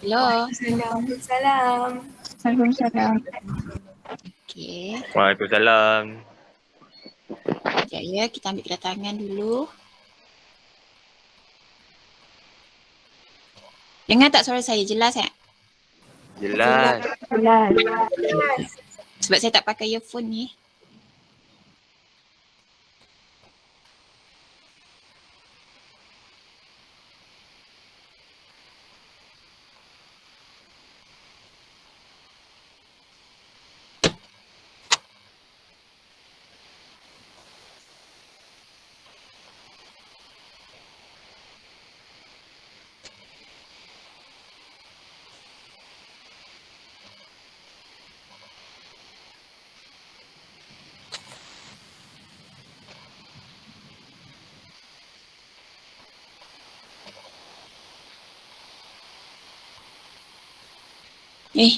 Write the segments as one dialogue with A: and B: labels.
A: Hello.
B: Waalaikumsalam.
C: Waalaikumsalam.
A: Okey.
D: Waalaikumsalam.
A: Sekejap ya, kita ambil kedatangan dulu. Dengar tak suara saya? Jelas tak?
D: Jelas.
C: Jelas.
A: Sebab saya tak pakai earphone ni.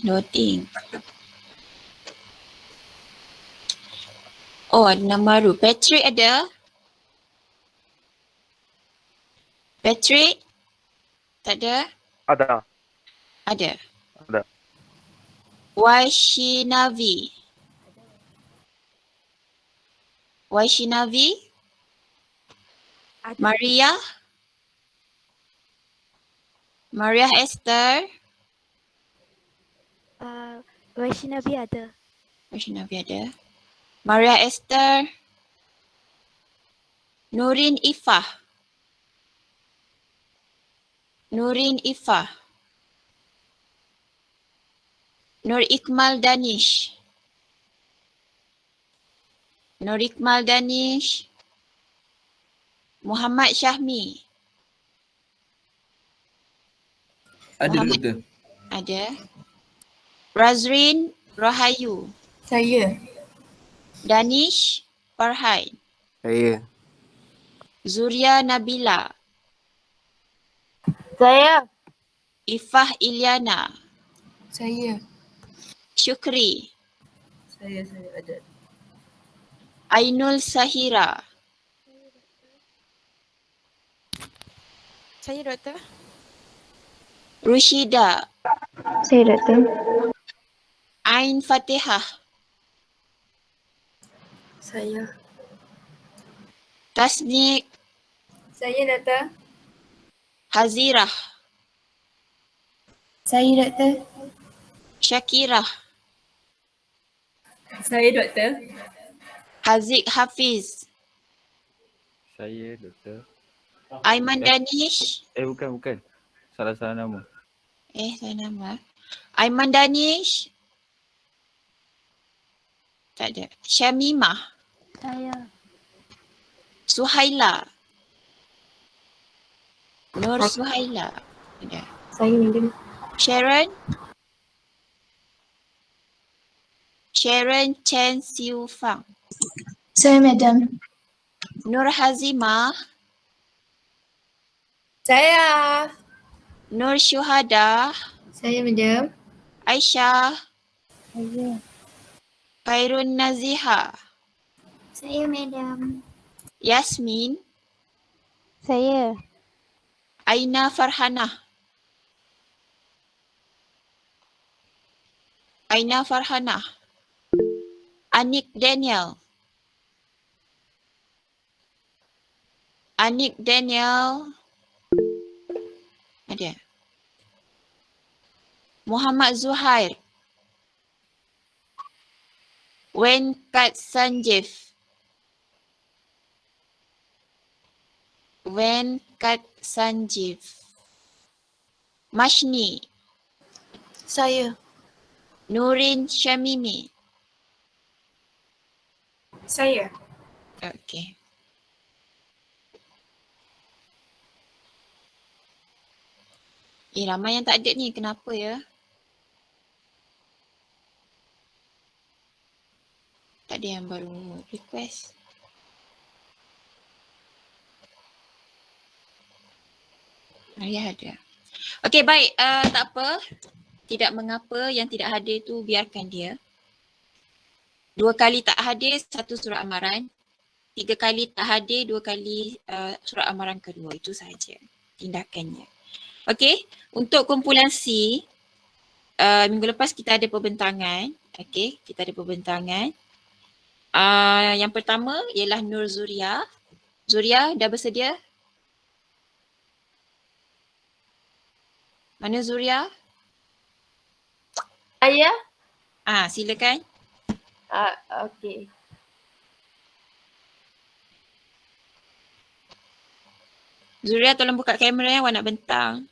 A: Loading. Oh, ada nama baru. Patrick ada? Patrick? Tak ada?
D: Ada.
A: Ada.
D: Ada.
A: Waishinavi. Waishinavi?
B: Ada.
A: Maria? Maria Esther?
B: Waishinavi ada.
A: Waishinavi ada. Maria Esther? Nurin Ifah? Nurin Ifah? Nur Ikmal Danish? Nur Ikmal Danish? Muhammad Syahmi?
E: Ada
A: Muhammad-
E: doktor.
A: Ada. Razrin Rahayu?
B: Saya.
A: Danish Farhan?
E: Saya.
A: Zuria Nabila?
B: Saya.
A: Ifah Ilyana?
B: Saya.
A: Syukri?
B: Saya ada.
A: Ainul Sahira?
B: Saya doktor.
A: Rushida?
C: Saya doktor.
A: Ain Fatihah?
B: Saya.
A: Tasnik
B: Saya doktor.
A: Hazirah?
B: Saya doktor.
A: Syakirah?
B: Saya doktor.
A: Haziq Hafiz?
D: Saya doktor.
A: Aiman Danish?
D: Bukan. Salah nama.
A: Saya nama. Aiman Danish? Tak ada. Syamimah?
B: Saya.
A: Suhaila? Nur Suhaila? Ada.
B: Saya madam.
A: Sharon? Sharon Chen Siu Fang?
C: Saya madam.
A: Nur Hazimah?
B: Saya.
A: Nur Syuhada?
B: Saya madam.
A: Aisyah?
B: Saya.
A: Khairun Naziha?
B: Saya madam.
A: Yasmin?
B: Saya.
A: Aina Farhanah? Aina Farhanah? Anik Daniel? Anik Daniel? Ada. Muhammad Zuhair? Venkat Sanjeev? Venkat Sanjeev? Mashni?
B: Saya.
A: Nurin Syamimi?
B: Saya.
A: Okey. Ramai yang tak ada ni. Kenapa ya? Tak ada yang baru request. Ya ada. Okey, baik. Tak apa. Tidak mengapa yang tidak hadir tu biarkan dia. 2 kali tak hadir, 1 surat amaran. 3 kali tak hadir, 2 kali surat amaran kedua. Itu sahaja tindakannya. Okey. Untuk kumpulan C, minggu lepas kita ada perbentangan. Okey, kita ada perbentangan. Yang pertama ialah Nur Zuria. Zuria dah bersedia? Mana Zuria?
B: Ayah?
A: Silakan.
B: Okey.
A: Zuria tolong buka kamera yang awak nak bentang.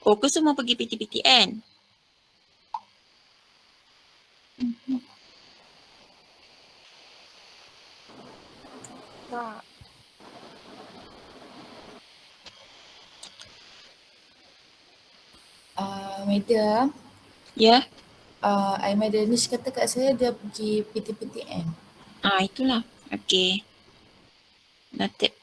A: Oh, kau semua pergi PTPTN?
B: Tak.
F: Madam,
A: Ya?
F: Aimah Danish kata kat saya dia pergi PTPTN.
A: Itulah. Okey. Noted.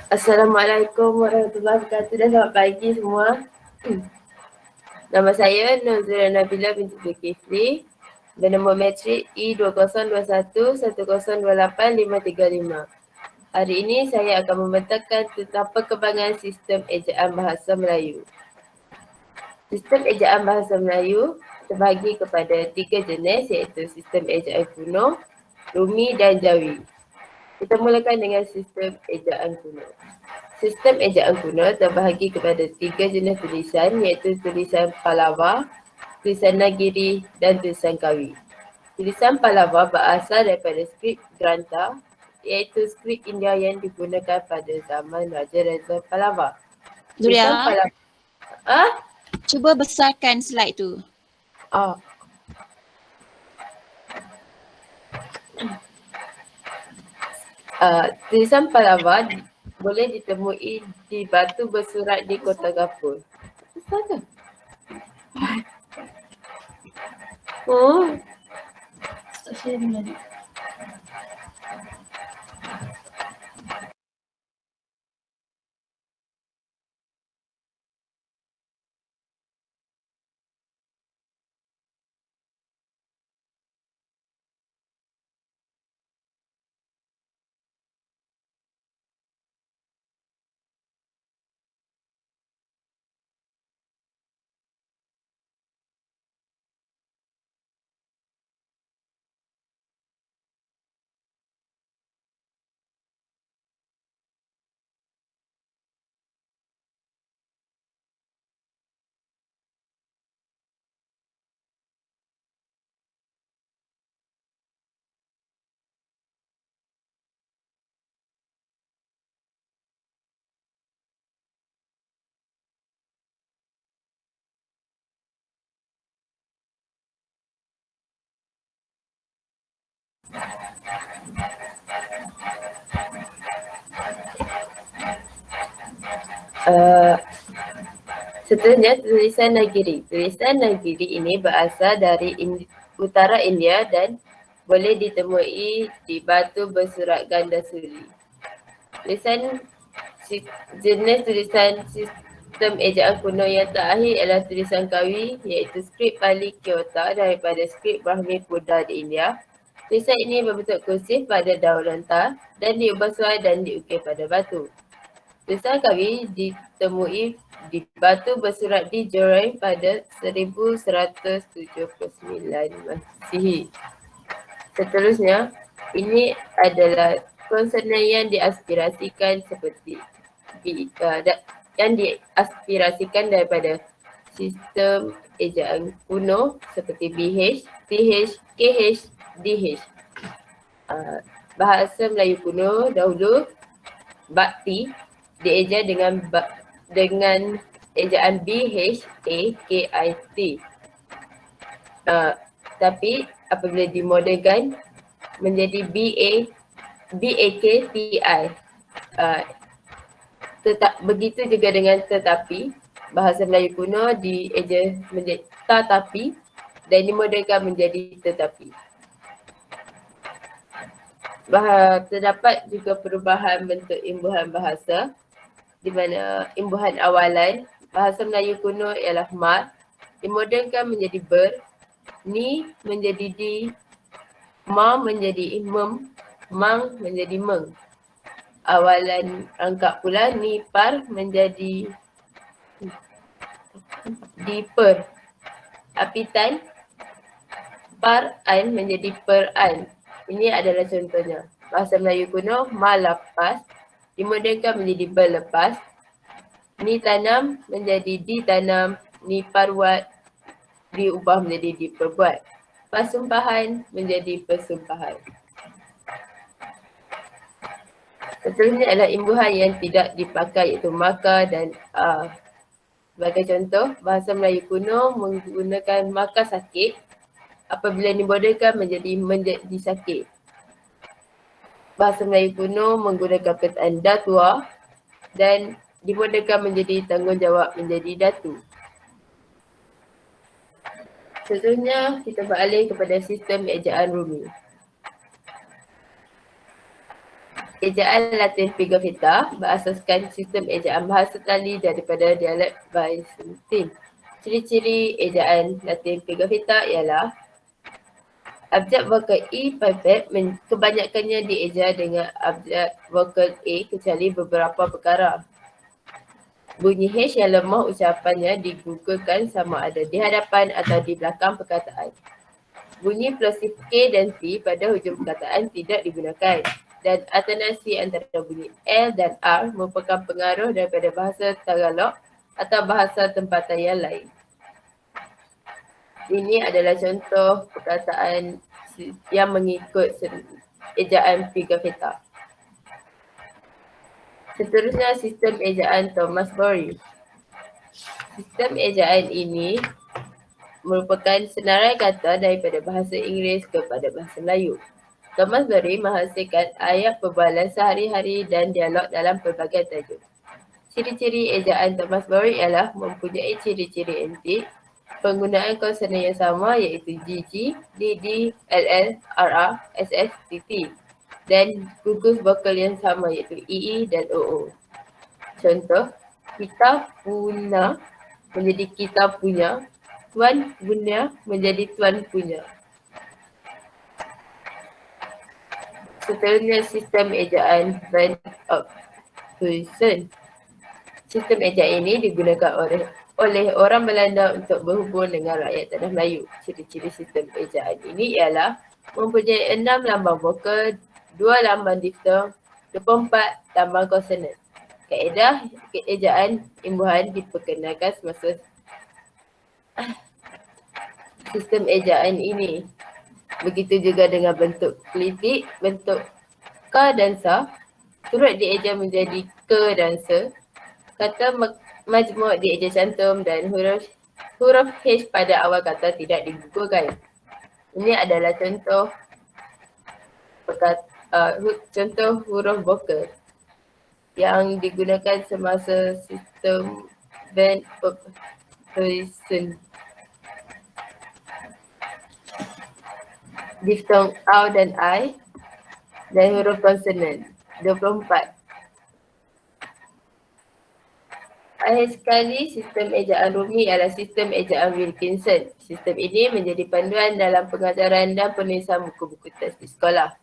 G: Assalamualaikum warahmatullahi wabarakatuh dan selamat pagi semua. Nama saya Nurzulia Nabila binti Zulkifli bernombor matrik E202110285535. Hari ini saya akan membentangkan tentang perkembangan sistem ejaan bahasa Melayu. Sistem ejaan bahasa Melayu terbahagi kepada 3 jenis iaitu sistem ejaan kuno, Rumi dan Jawi. Kita mulakan dengan sistem ejaan kuno. Sistem ejaan kuno terbahagi kepada 3 jenis tulisan iaitu tulisan Pallava, tulisan Nagiri dan tulisan Kawi. Tulisan Pallava berasal daripada skrip Grantha iaitu skrip India yang digunakan pada zaman Raja Reza Pallava. Tulisan
A: Zuria,
G: Pallava.
A: cuba besarkan slide tu.
G: Tulisan Pallava boleh ditemui di batu bersurat di Kota Gapur. Besar ke? Seterusnya tulisan Nagiri. Tulisan Nagiri ini berasal dari utara India dan boleh ditemui di batu bersurat ganda suri. Jenis tulisan sistem ejaan kuno yang terakhir ialah tulisan Kawi iaitu skrip Pali Kyoto daripada skrip Brahmi Buddha di India. Tulisan ini berbentuk kursif pada daun lontar dan diubah suai dan diukir pada batu. Tulisan Kawi ditemui di batu bersurat di Joreng pada 1179 Masihi. Seterusnya, ini adalah konsonan yang diaspirasikan daripada sistem ejaan kuno seperti BH, TH, KH, DH. Bahasa Melayu kuno dahulu bakti dieja dengan ejaan BHAKIT. Tapi apabila dimodernkan menjadi BAKTI. Begitu juga dengan tetapi, bahasa Melayu kuno dieja menjadi tatapi dan dimodernkan menjadi tetapi. Terdapat juga perubahan bentuk imbuhan bahasa di mana imbuhan awalan bahasa Melayu kuno ialah mar, dimodernkan menjadi ber, ni menjadi di, ma menjadi mem, mang menjadi meng. Awalan rangkap pula ni par menjadi di per. Apitan par an menjadi per an. Ini adalah contohnya. Bahasa Melayu kuno ma lepas dimodernkan menjadi berlepas. Ni tanam menjadi ditanam, ni parwat diubah menjadi diperbuat. Persumpahan menjadi persumpahan. Seterusnya adalah imbuhan yang tidak dipakai iaitu maka dan a. Sebagai contoh, bahasa Melayu kuno menggunakan maka sakit apabila dimodernkan menjadi sakit. Bahasa Melayu kuno menggunakan perkataan datua dan dimodernkan menjadi tanggungjawab menjadi datu. Seterusnya kita beralih kepada sistem ejaan Rumi. Ejaan Latin Pigafetta berasaskan sistem ejaan bahasa tali daripada dialek Byzantine. Ciri-ciri ejaan Latin Pigafetta ialah abjad vokal E pipet kebanyakannya dieja dengan abjad vokal A kecuali beberapa perkara. Bunyi H yang lemah ucapannya digugurkan sama ada di hadapan atau di belakang perkataan. Bunyi plosif K dan T pada hujung perkataan tidak digunakan. Dan alternasi antara bunyi L dan R merupakan pengaruh daripada bahasa Tagalog atau bahasa tempatan yang lain. Ini adalah contoh perkataan yang mengikut ejaan Pigafetta. Seterusnya sistem ejaan Thomas Bory. Sistem ejaan ini merupakan senarai kata daripada bahasa Inggeris kepada bahasa Melayu. Thomas Bory menghasilkan ayat perbualan sehari-hari dan dialog dalam pelbagai tajuk. Ciri-ciri ejaan Thomas Bory ialah mempunyai ciri-ciri entik, penggunaan konsonan yang sama iaitu GG, DD, LL, RR, SS, TT dan gugus vokal yang sama iaitu EE dan OO. Contoh, kita punya menjadi kita punya, tuan punya menjadi tuan punya. Seterusnya sistem ejaan Van Ophuijsen. Sistem ejaan ini digunakan oleh orang Belanda untuk berhubung dengan rakyat tanah Melayu. Ciri-ciri sistem ejaan ini ialah mempunyai 6 lambang vokal, 2 lambang diftong, 24 lambang konsonan. Kaedah ejaan imbuhan diperkenalkan semasa sistem ejaan ini. Begitu juga dengan bentuk klitik, bentuk ka dan sa turut dieja menjadi ke dan se. Kata majmuk dieja cantum dan huruf H pada awal kata tidak digugurkan. Ini adalah contoh huruf vokal yang digunakan semasa sistem Van Ophuijsen. Diftong au dan I dan huruf konsonan 24. Akhir sekali, sistem ejaan Rumi adalah sistem ejaan Wilkinson. Sistem ini menjadi panduan dalam pengajaran dan penulisan buku-buku teks di sekolah.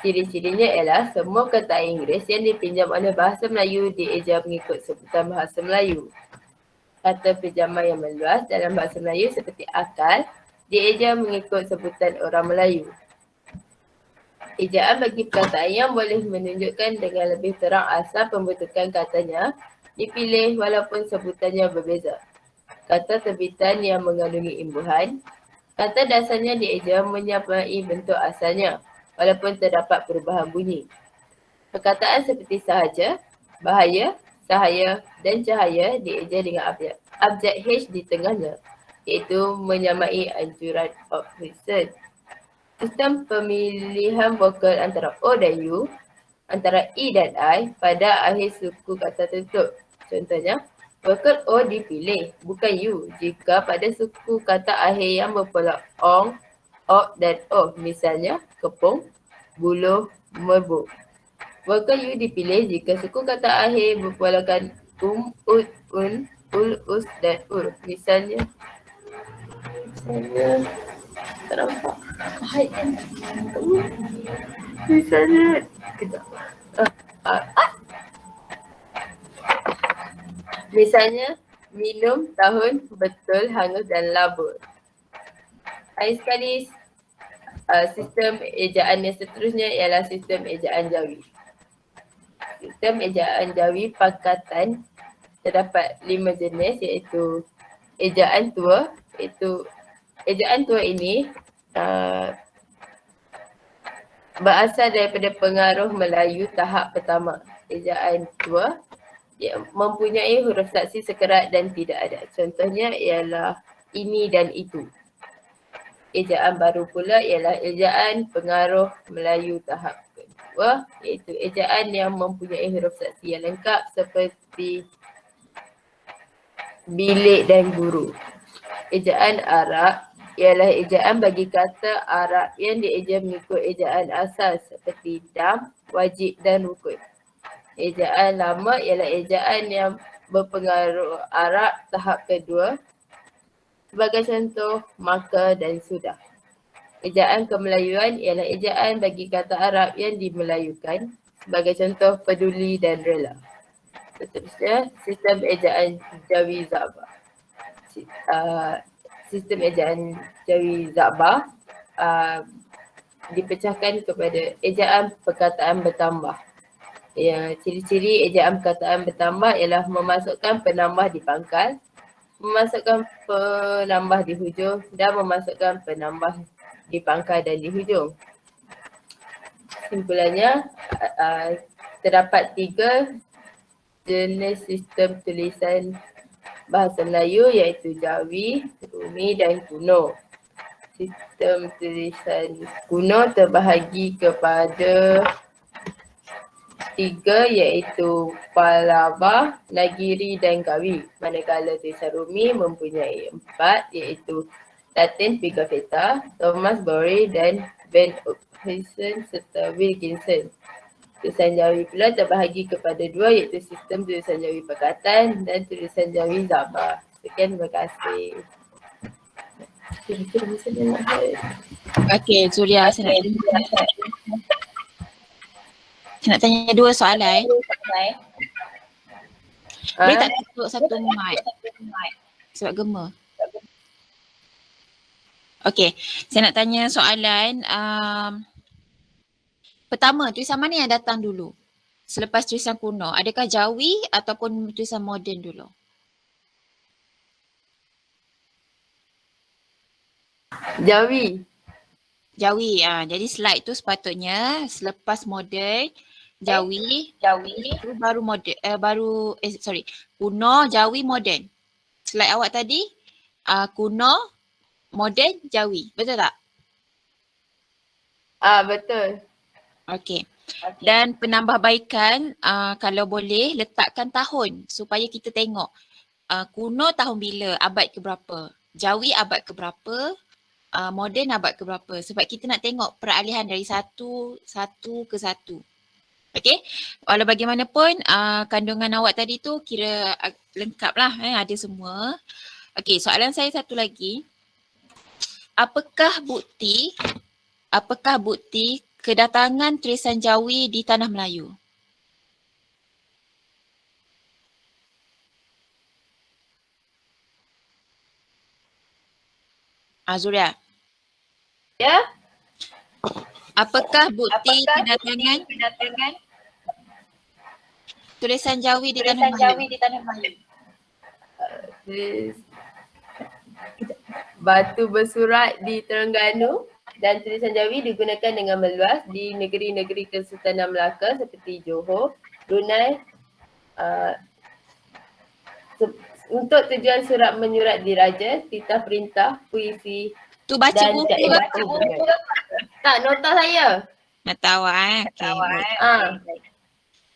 G: Ciri-cirinya ialah semua kata Inggeris yang dipinjam oleh bahasa Melayu dieja mengikut sebutan bahasa Melayu. Kata pinjaman yang meluas dalam bahasa Melayu seperti akal dieja mengikut sebutan orang Melayu. Ejaan bagi perkataan yang boleh menunjukkan dengan lebih terang asal pembentukan katanya dipilih walaupun sebutannya berbeza. kata terbitan yang mengandungi imbuhan. Kata dasarnya dieja menyamai bentuk asalnya walaupun terdapat perubahan bunyi. Perkataan seperti sahaja, bahaya, sahaya dan cahaya dieja dengan abjad H di tengahnya, iaitu menyamai anjuran occlusion. Sistem pemilihan vokal antara O dan U, antara E dan I pada akhir suku kata tertutup. Contohnya, vokal O dipilih, bukan U, jika pada suku kata akhir yang berpola ong, ok dan o. Misalnya, kepung, buluh, merbuk. Vokal U dipilih jika suku kata akhir berpolakan ud, un, ul, us dan ur. Misalnya, tak nampak. Hai, misalnya, kejap. Misalnya, minum, tahun, betul, hangus dan labur. Lain sekali, sistem ejaan yang seterusnya ialah sistem ejaan jawi. Sistem ejaan jawi pangkatan terdapat 5 jenis, iaitu ejaan tua. Ejaan tua ini berasal daripada pengaruh Melayu tahap pertama. Ejaan tua mempunyai huruf saksi sekerat dan tidak ada. Contohnya ialah ini dan itu. Ejaan baru pula ialah ejaan pengaruh Melayu tahap kedua, iaitu ejaan yang mempunyai huruf saksi yang lengkap seperti bilik dan guru. Ejaan Arab ialah ejaan bagi kata Arab yang dieja mengikut ejaan asal seperti dam, wajib dan rukun. Ejaan lama ialah ejaan yang berpengaruh Arab tahap kedua. Sebagai contoh, maka dan sudah. Ejaan kemelayuan ialah ejaan bagi kata Arab yang dimelayukan. Sebagai contoh, peduli dan rela. Seterusnya, sistem ejaan jawi Zabah. Sistem ejaan jawi Zabah dipecahkan kepada ejaan perkataan bertambah. Ya, ciri-ciri ejaan perkataan bertambah ialah memasukkan penambah di pangkal, memasukkan penambah di hujung dan memasukkan penambah di pangkal dan di hujung. Simpulannya, terdapat 3 jenis sistem tulisan bahasa Melayu, iaitu Jawi, Rumi dan kuno. Sistem tulisan kuno terbahagi kepada 3, iaitu Palava, Nagiri dan Kawi. Manakala tulisan Rumi mempunyai 4, iaitu Latin Pigafetta, Thomas Borey dan Van Huysen serta Wilkinson. Tulisan Jawi pula terbahagi kepada 2, iaitu sistem tulisan Jawi Perkataan dan tulisan Jawi Zabah. Sekian, terima kasih.
A: Okey, Zuria, saya nak tanya 2 soalan. Boleh tak tutup satu mic? Sebab gema. Okey, saya nak tanya soalan. Pertama, tulisan mana yang datang dulu? Selepas tulisan kuno, adakah Jawi ataupun tulisan moden dulu?
G: Jawi.
A: Jawi. Jadi slide tu sepatutnya selepas moden, Jawi itu baru moden, kuno, Jawi, moden. Slide awak tadi kuno, moden, Jawi. Betul tak?
G: Betul.
A: Okey. Dan penambahbaikan, kalau boleh letakkan tahun supaya kita tengok kuno tahun bila, abad ke berapa, Jawi abad ke berapa, moden abad ke berapa, sebab kita nak tengok peralihan dari satu ke satu. Okey, walau bagaimanapun kandungan awak tadi tu kira lengkap lah, ada semua. Okey, soalan saya satu lagi. Apakah bukti kedatangan tulisan Jawi di tanah Melayu? Zuria.
G: Ya.
A: Apakah bukti kedatangan tulisan Jawi di tanah Melayu?
G: batu bersurat di Terengganu dan tulisan Jawi digunakan dengan meluas di negeri-negeri Kesultanan Melaka seperti Johor, Brunei, untuk tujuan surat menyurat diraja, titah perintah, puisi
A: Tu baca
G: dan
A: buku
G: kaedah
A: ke?
G: perhubungan. Tak, nota saya.
A: Nak tahu Okay, baik.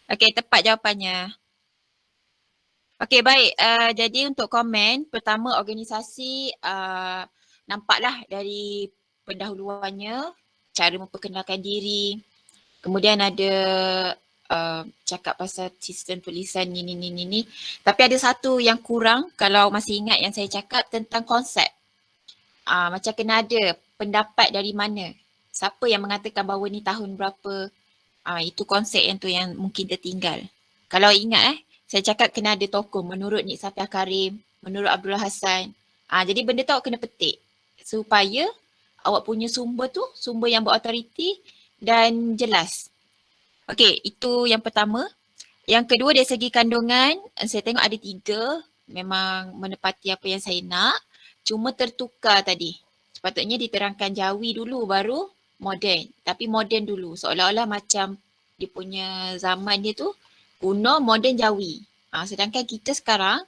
A: Okay, tepat jawapannya. Okay, baik. Jadi untuk komen, pertama organisasi nampaklah dari pendahuluannya, cara memperkenalkan diri. Kemudian ada cakap pasal sistem tulisan ni. Tapi ada satu yang kurang kalau masih ingat yang saya cakap tentang konsep. Macam kena ada pendapat dari mana. Siapa yang mengatakan bahawa ni tahun berapa. Itu konsep yang tu yang mungkin tertinggal. Kalau ingat saya cakap kena ada tokoh menurut Nik Safiah Karim, menurut Abdullah Hassan. Jadi benda tu awak kena petik supaya awak punya sumber tu sumber yang berautoriti dan jelas. Okey, itu yang pertama. Yang kedua dari segi kandungan, saya tengok ada 3 memang menepati apa yang saya nak. Cuma tertukar tadi. Sepatutnya diterangkan Jawi dulu baru moden. Tapi moden dulu. Seolah-olah macam dia punya zaman dia tu kuno, moden, Jawi. Sedangkan kita sekarang,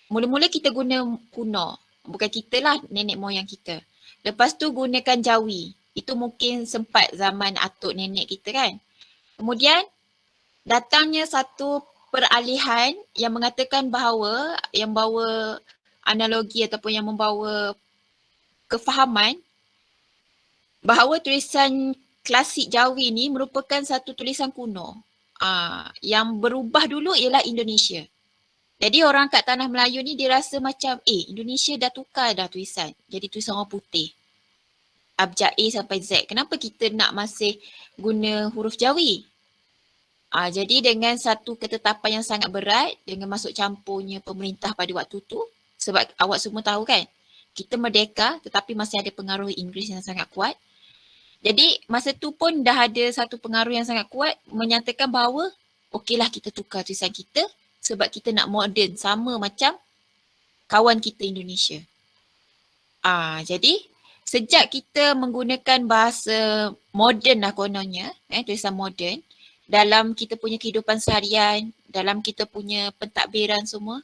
A: mula-mula kita guna kuno. Bukan kita lah, nenek moyang kita. Lepas tu gunakan Jawi. Itu mungkin sempat zaman atuk nenek kita kan. Kemudian datangnya satu peralihan yang mengatakan bahawa, yang bawa analogi ataupun yang membawa kefahaman bahawa tulisan klasik Jawi ni merupakan satu tulisan kuno. Yang berubah dulu ialah Indonesia. Jadi orang kat tanah Melayu ni dia rasa macam Indonesia dah tukar dah tulisan. Jadi tulisan orang putih. Abjad A sampai Z. Kenapa kita nak masih guna huruf Jawi? Jadi dengan satu ketetapan yang sangat berat dengan masuk campurnya pemerintah pada waktu tu, sebab awak semua tahu kan, kita merdeka tetapi masih ada pengaruh Inggeris yang sangat kuat. Jadi masa tu pun dah ada satu pengaruh yang sangat kuat menyatakan bahawa okeylah kita tukar tulisan kita sebab kita nak moden sama macam kawan kita Indonesia. Jadi sejak kita menggunakan bahasa moden lah kononnya, tulisan moden dalam kita punya kehidupan seharian, dalam kita punya pentadbiran semua,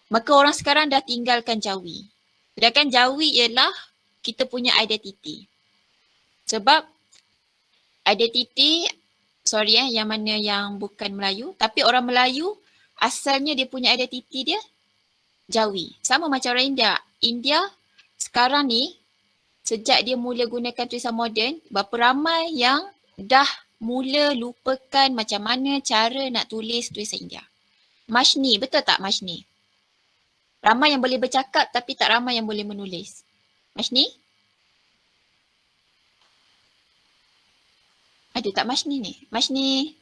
A: maka orang sekarang dah tinggalkan Jawi. Sedangkan Jawi ialah kita punya identiti. Sebab identiti, yang mana yang bukan Melayu, tapi orang Melayu asalnya dia punya identiti dia Jawi. Sama macam orang India. India sekarang ni, sejak dia mula gunakan tulisan moden, berapa ramai yang dah mula lupakan macam mana cara nak tulis tulisan India. Majni, betul tak Majni? Ramai yang boleh bercakap tapi tak ramai yang boleh menulis. Majni? Ada tak Majni ni? Majni?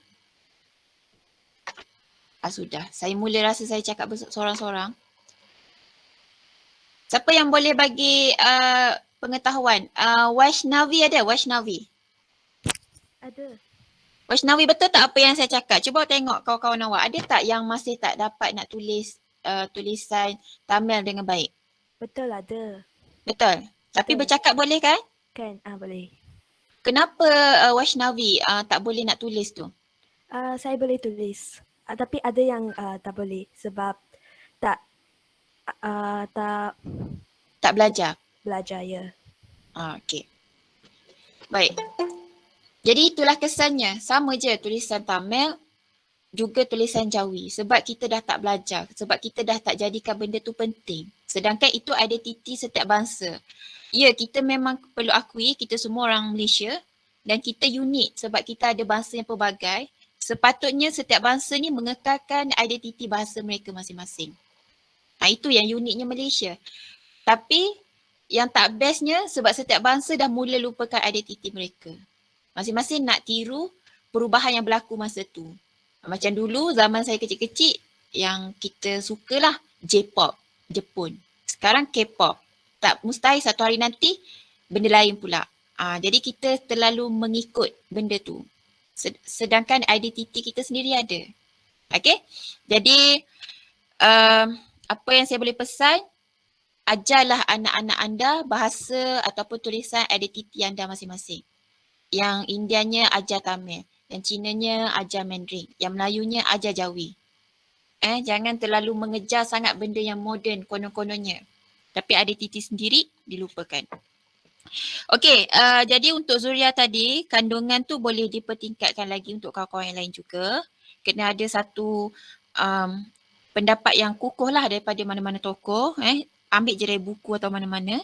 A: Sudah. Saya mula rasa saya cakap seorang-seorang. Siapa yang boleh bagi pengetahuan? Vaishnavi ada? Vaishnavi?
H: Ada.
A: Vaishnavi, betul tak apa yang saya cakap? Cuba tengok kawan-kawan awak. Ada tak yang masih tak dapat nak tulis tulisan Tamil dengan baik?
H: Betul ada.
A: Betul? Tapi
H: Betul.
A: bercakap boleh kan?
H: Kan? Boleh.
A: Kenapa Vaishnavi tak boleh nak tulis tu?
H: Saya boleh tulis. Tapi ada yang tak boleh sebab tak
A: Tak belajar?
H: belajar ya.
A: Okey. Baik. Jadi itulah kesannya. Sama je tulisan Tamil juga tulisan Jawi. Sebab kita dah tak belajar. Sebab kita dah tak jadikan benda tu penting. Sedangkan itu identiti setiap bangsa. Ya, kita memang perlu akui kita semua orang Malaysia dan kita unik sebab kita ada bangsa yang pelbagai. Sepatutnya setiap bangsa ni mengekalkan identiti bahasa mereka masing-masing. Itu yang uniknya Malaysia. Tapi yang tak bestnya sebab setiap bangsa dah mula lupakan identiti mereka. Masing-masing nak tiru perubahan yang berlaku masa tu. Macam dulu zaman saya kecil-kecil yang kita sukalah J-pop, Jepun. Sekarang K-pop. Tak mustahil satu hari nanti benda lain pula. Jadi kita terlalu mengikut benda tu. Sedangkan identiti kita sendiri ada. Okay? Jadi apa yang saya boleh pesan, ajarlah anak-anak anda bahasa ataupun tulisan identiti anda masing-masing. Yang Indianya ajar Tamil, yang Cinanya ajar Mandarin, yang Melayunya ajar Jawi. Jangan terlalu mengejar sangat benda yang moden konon-kononnya. Tapi identiti sendiri dilupakan. Okey, jadi untuk Zuria tadi, kandungan tu boleh dipertingkatkan lagi untuk kawan-kawan yang lain juga. Kena ada satu pendapat yang kukuh lah daripada mana-mana tokoh. Ambil je dari buku atau mana-mana.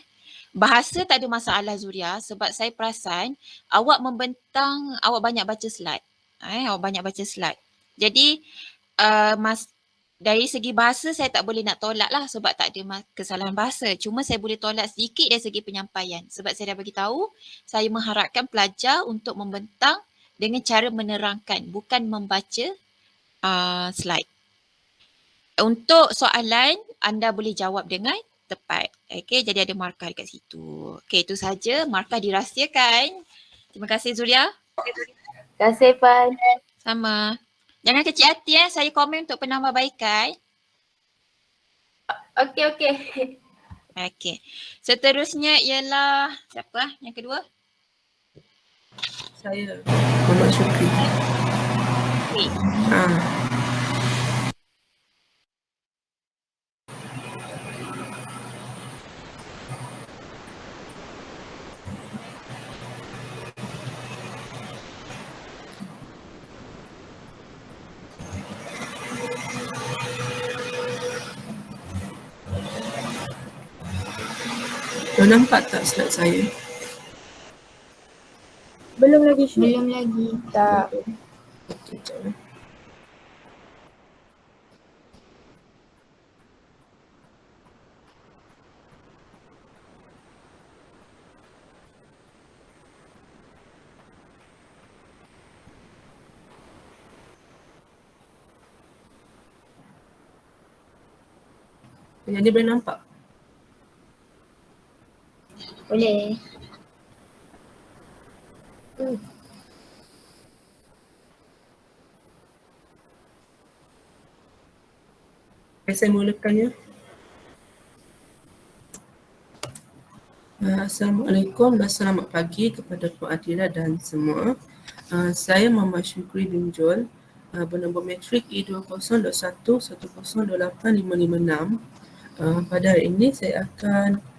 A: Bahasa tak ada masalah Zuria sebab saya perasan awak membentang, awak banyak baca slide. Awak banyak baca slide. Jadi dari segi bahasa saya tak boleh nak tolak lah sebab tak ada kesalahan bahasa. Cuma saya boleh tolak sedikit dari segi penyampaian. Sebab saya dah bagi tahu, saya mengharapkan pelajar untuk membentang dengan cara menerangkan, bukan membaca slide. Untuk soalan, anda boleh jawab dengan tepat. Okey, jadi ada markah dekat situ. Okey, itu saja. Markah dirahsiakan. Terima kasih Zuria.
G: Terima kasih Pan.
A: Sama. Jangan kecil hati saya komen untuk penambahbaikan.
G: Okey.
A: Okey. Seterusnya ialah siapa? Yang kedua?
F: Saya Muhammad Syukri.
A: Okey.
F: Dah nampak tak slide saya?
B: Belum lagi
C: Belum lagi.
B: tak.
F: Okey, sekejap. Yang ni boleh nampak?
C: Boleh.
F: Saya mulakannya. Assalamualaikum dan selamat pagi kepada Puan Adira dan semua. Saya Muhammad Syukri bin Jol, bernombor matrik E202110285556. Pada hari ini saya akan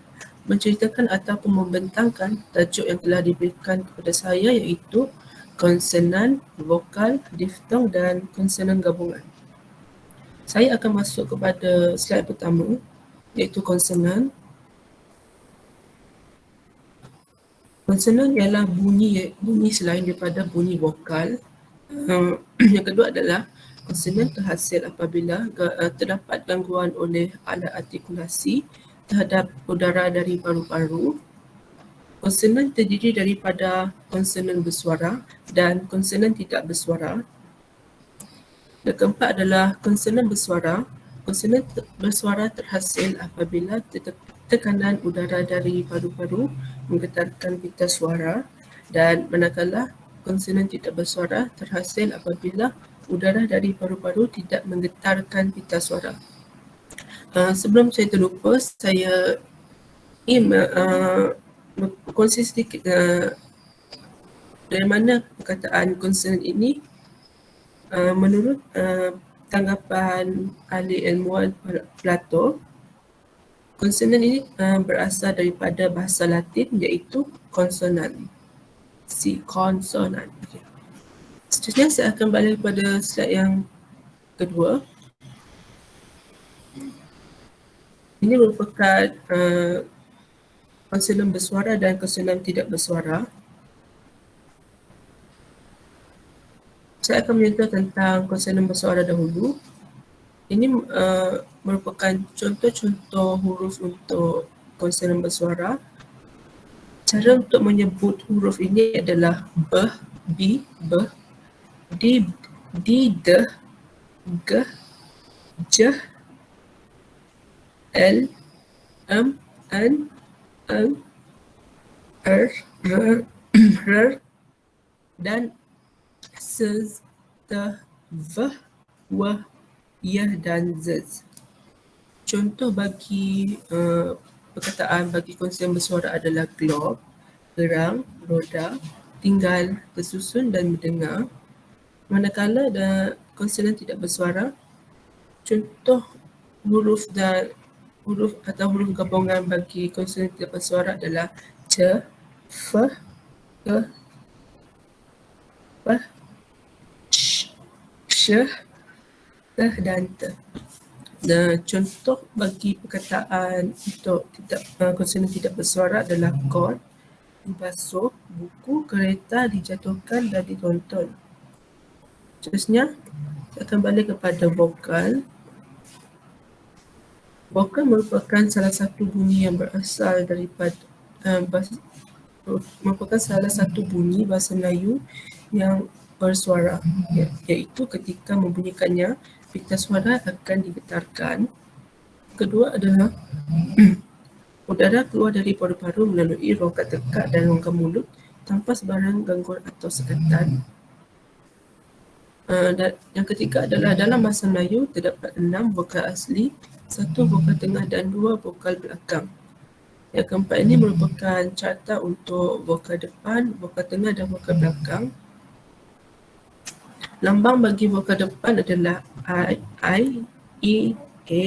F: menceritakan ataupun membentangkan tajuk yang telah diberikan kepada saya iaitu konsonan, vokal, diftong dan konsonan gabungan. Saya akan masuk kepada slide pertama iaitu konsonan. Konsonan ialah bunyi selain daripada bunyi vokal. Yang kedua adalah konsonan terhasil apabila terdapat gangguan oleh alat artikulasi terhadap udara dari paru-paru. Konsonan terdiri daripada konsonan bersuara dan konsonan tidak bersuara. Yang keempat adalah konsonan bersuara. Konsonan bersuara terhasil apabila tekanan udara dari paru-paru menggetarkan pita suara, dan manakala konsonan tidak bersuara terhasil apabila udara dari paru-paru tidak menggetarkan pita suara. Sebelum saya terlupa, saya ingin berkongsi sedikit dari mana perkataan konsonan ini menurut tanggapan ahli ilmuwan Plato. Konsonan ini berasal daripada bahasa Latin iaitu konsonan. Konsonan. Okay. Seterusnya saya akan balik pada slide yang kedua. Ini merupakan konsonan bersuara dan konsonan tidak bersuara. Saya akan menyentuh tentang konsonan bersuara dahulu. Ini merupakan contoh-contoh huruf untuk konsonan bersuara. Cara untuk menyebut huruf ini adalah b, b, b, d, d, g, j, l, m, n, r, r, dan s, t, v, w, y dan z. contoh bagi perkataan bagi konsonan bersuara adalah globe, gerang, roda, tinggal, tersusun dan mendengar. Manakala ada konsonan tidak bersuara, contoh huruf atau huruf gabungan bagi konsonan tidak bersuara adalah c, f, ke, p, sh, teh dan te. Dan contoh bagi perkataan untuk konsonan tidak bersuara adalah kot, dibasuh, buku, kereta, dijatuhkan dan ditonton. Seterusnya, saya akan balik kepada vokal. Vokal merupakan salah satu bunyi yang berasal daripada merupakan salah satu bunyi bahasa Melayu yang bersuara, iaitu ketika membunyikannya, pita suara akan digetarkan. Kedua adalah udara keluar dari paru-paru melalui rongga tekak dan rongga mulut tanpa sebarang gangguan atau sekatan. Dan yang ketiga adalah dalam bahasa Melayu terdapat 6 vokal asli, 1 vokal tengah dan 2 vokal belakang. Yang keempat ini merupakan carta untuk vokal depan, vokal tengah dan vokal belakang. Lambang bagi vokal depan adalah I, E, A.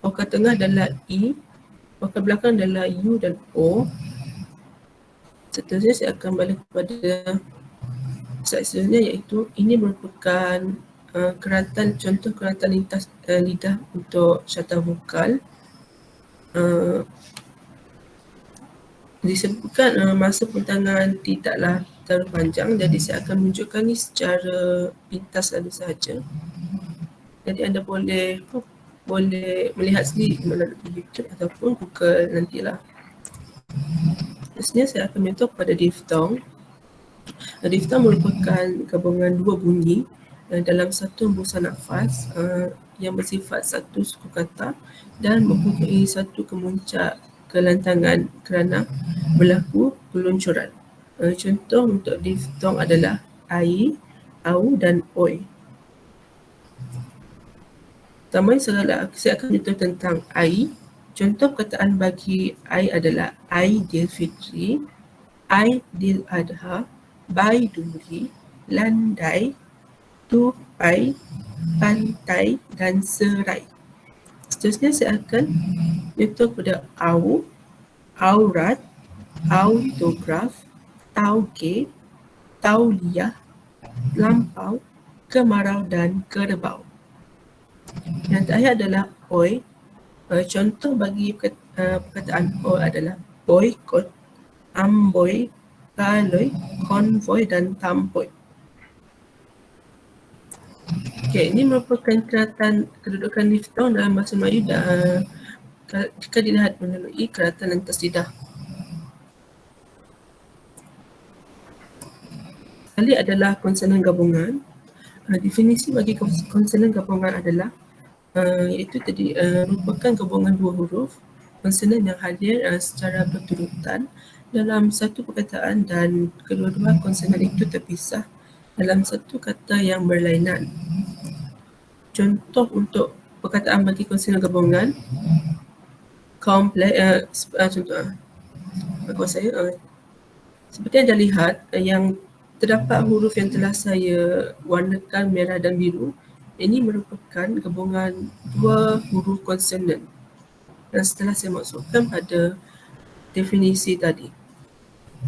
F: Vokal tengah adalah E. Vokal belakang adalah U dan O. Seterusnya saya akan balik kepada slide seterusnya, iaitu ini merupakan contoh keratan lintas lidah untuk syarta vokal. Disebutkan masa pentangan tidaklah terlalu panjang, jadi saya akan menunjukkan ni secara pintas saja sahaja. Jadi anda boleh melihat sendiri melalui YouTube ataupun Google nantilah. Seterusnya saya akan menyentuh pada diftong. Diftong merupakan gabungan 2 bunyi dalam satu hembusan nafas yang bersifat satu suku kata dan mempunyai satu kemuncak kelantangan kerana berlaku peluncuran. Contoh untuk diftong adalah ai, au dan oi. Pertama saya akan menyentuh tentang ai. Contoh perkataan bagi ai adalah Aidilfitri, Aidiladha, Baiduri, landai, tupai, pantai dan serai. Seterusnya saya akan menyentuh pada au, aurat, autograf, tauge, tauliah, lampau, kemarau dan kerbau. Yang terakhir adalah oi. Contoh bagi perkataan oi adalah boykot, amboi, kaloi, konvoi dan tampoi. Okey, ini merupakan kedudukan diftong dalam bahasa Melayu jika dilihat melalui keratan lintas lidah. Sekali adalah konsonan gabungan. Definisi bagi konsonan gabungan adalah iaitu tadi merupakan gabungan 2 huruf konsonan yang hadir secara berturutan dalam satu perkataan dan kedua-dua konsonan itu terpisah dalam satu kata yang berlainan. Contoh untuk perkataan bagi konsonan gabungan kompleks, seperti anda lihat yang terdapat huruf yang telah saya warnakan merah dan biru. Ini merupakan gabungan 2 huruf konsonan. Dan setelah saya masukkan pada definisi tadi.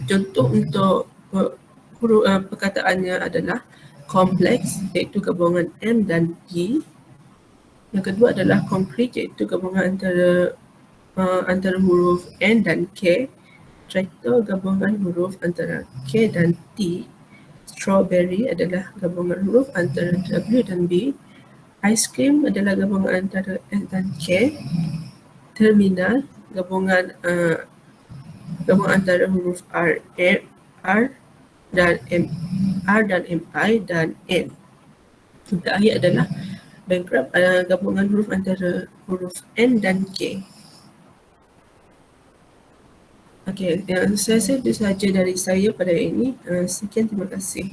F: Contoh untuk huruf perkataannya adalah kompleks, iaitu gabungan M dan G. Yang kedua adalah konkret, iaitu gabungan antara huruf N dan K. Traktor, gabungan huruf antara K dan T. Strawberry adalah gabungan huruf antara W dan B. Ice cream adalah gabungan antara S dan K. Terminal, gabungan antara huruf R dan MI dan N. Yang terakhir adalah bankrupt, gabungan huruf antara huruf N dan K. Okey, saya rasa itu sahaja dari saya pada hari ini. Sekian, terima kasih.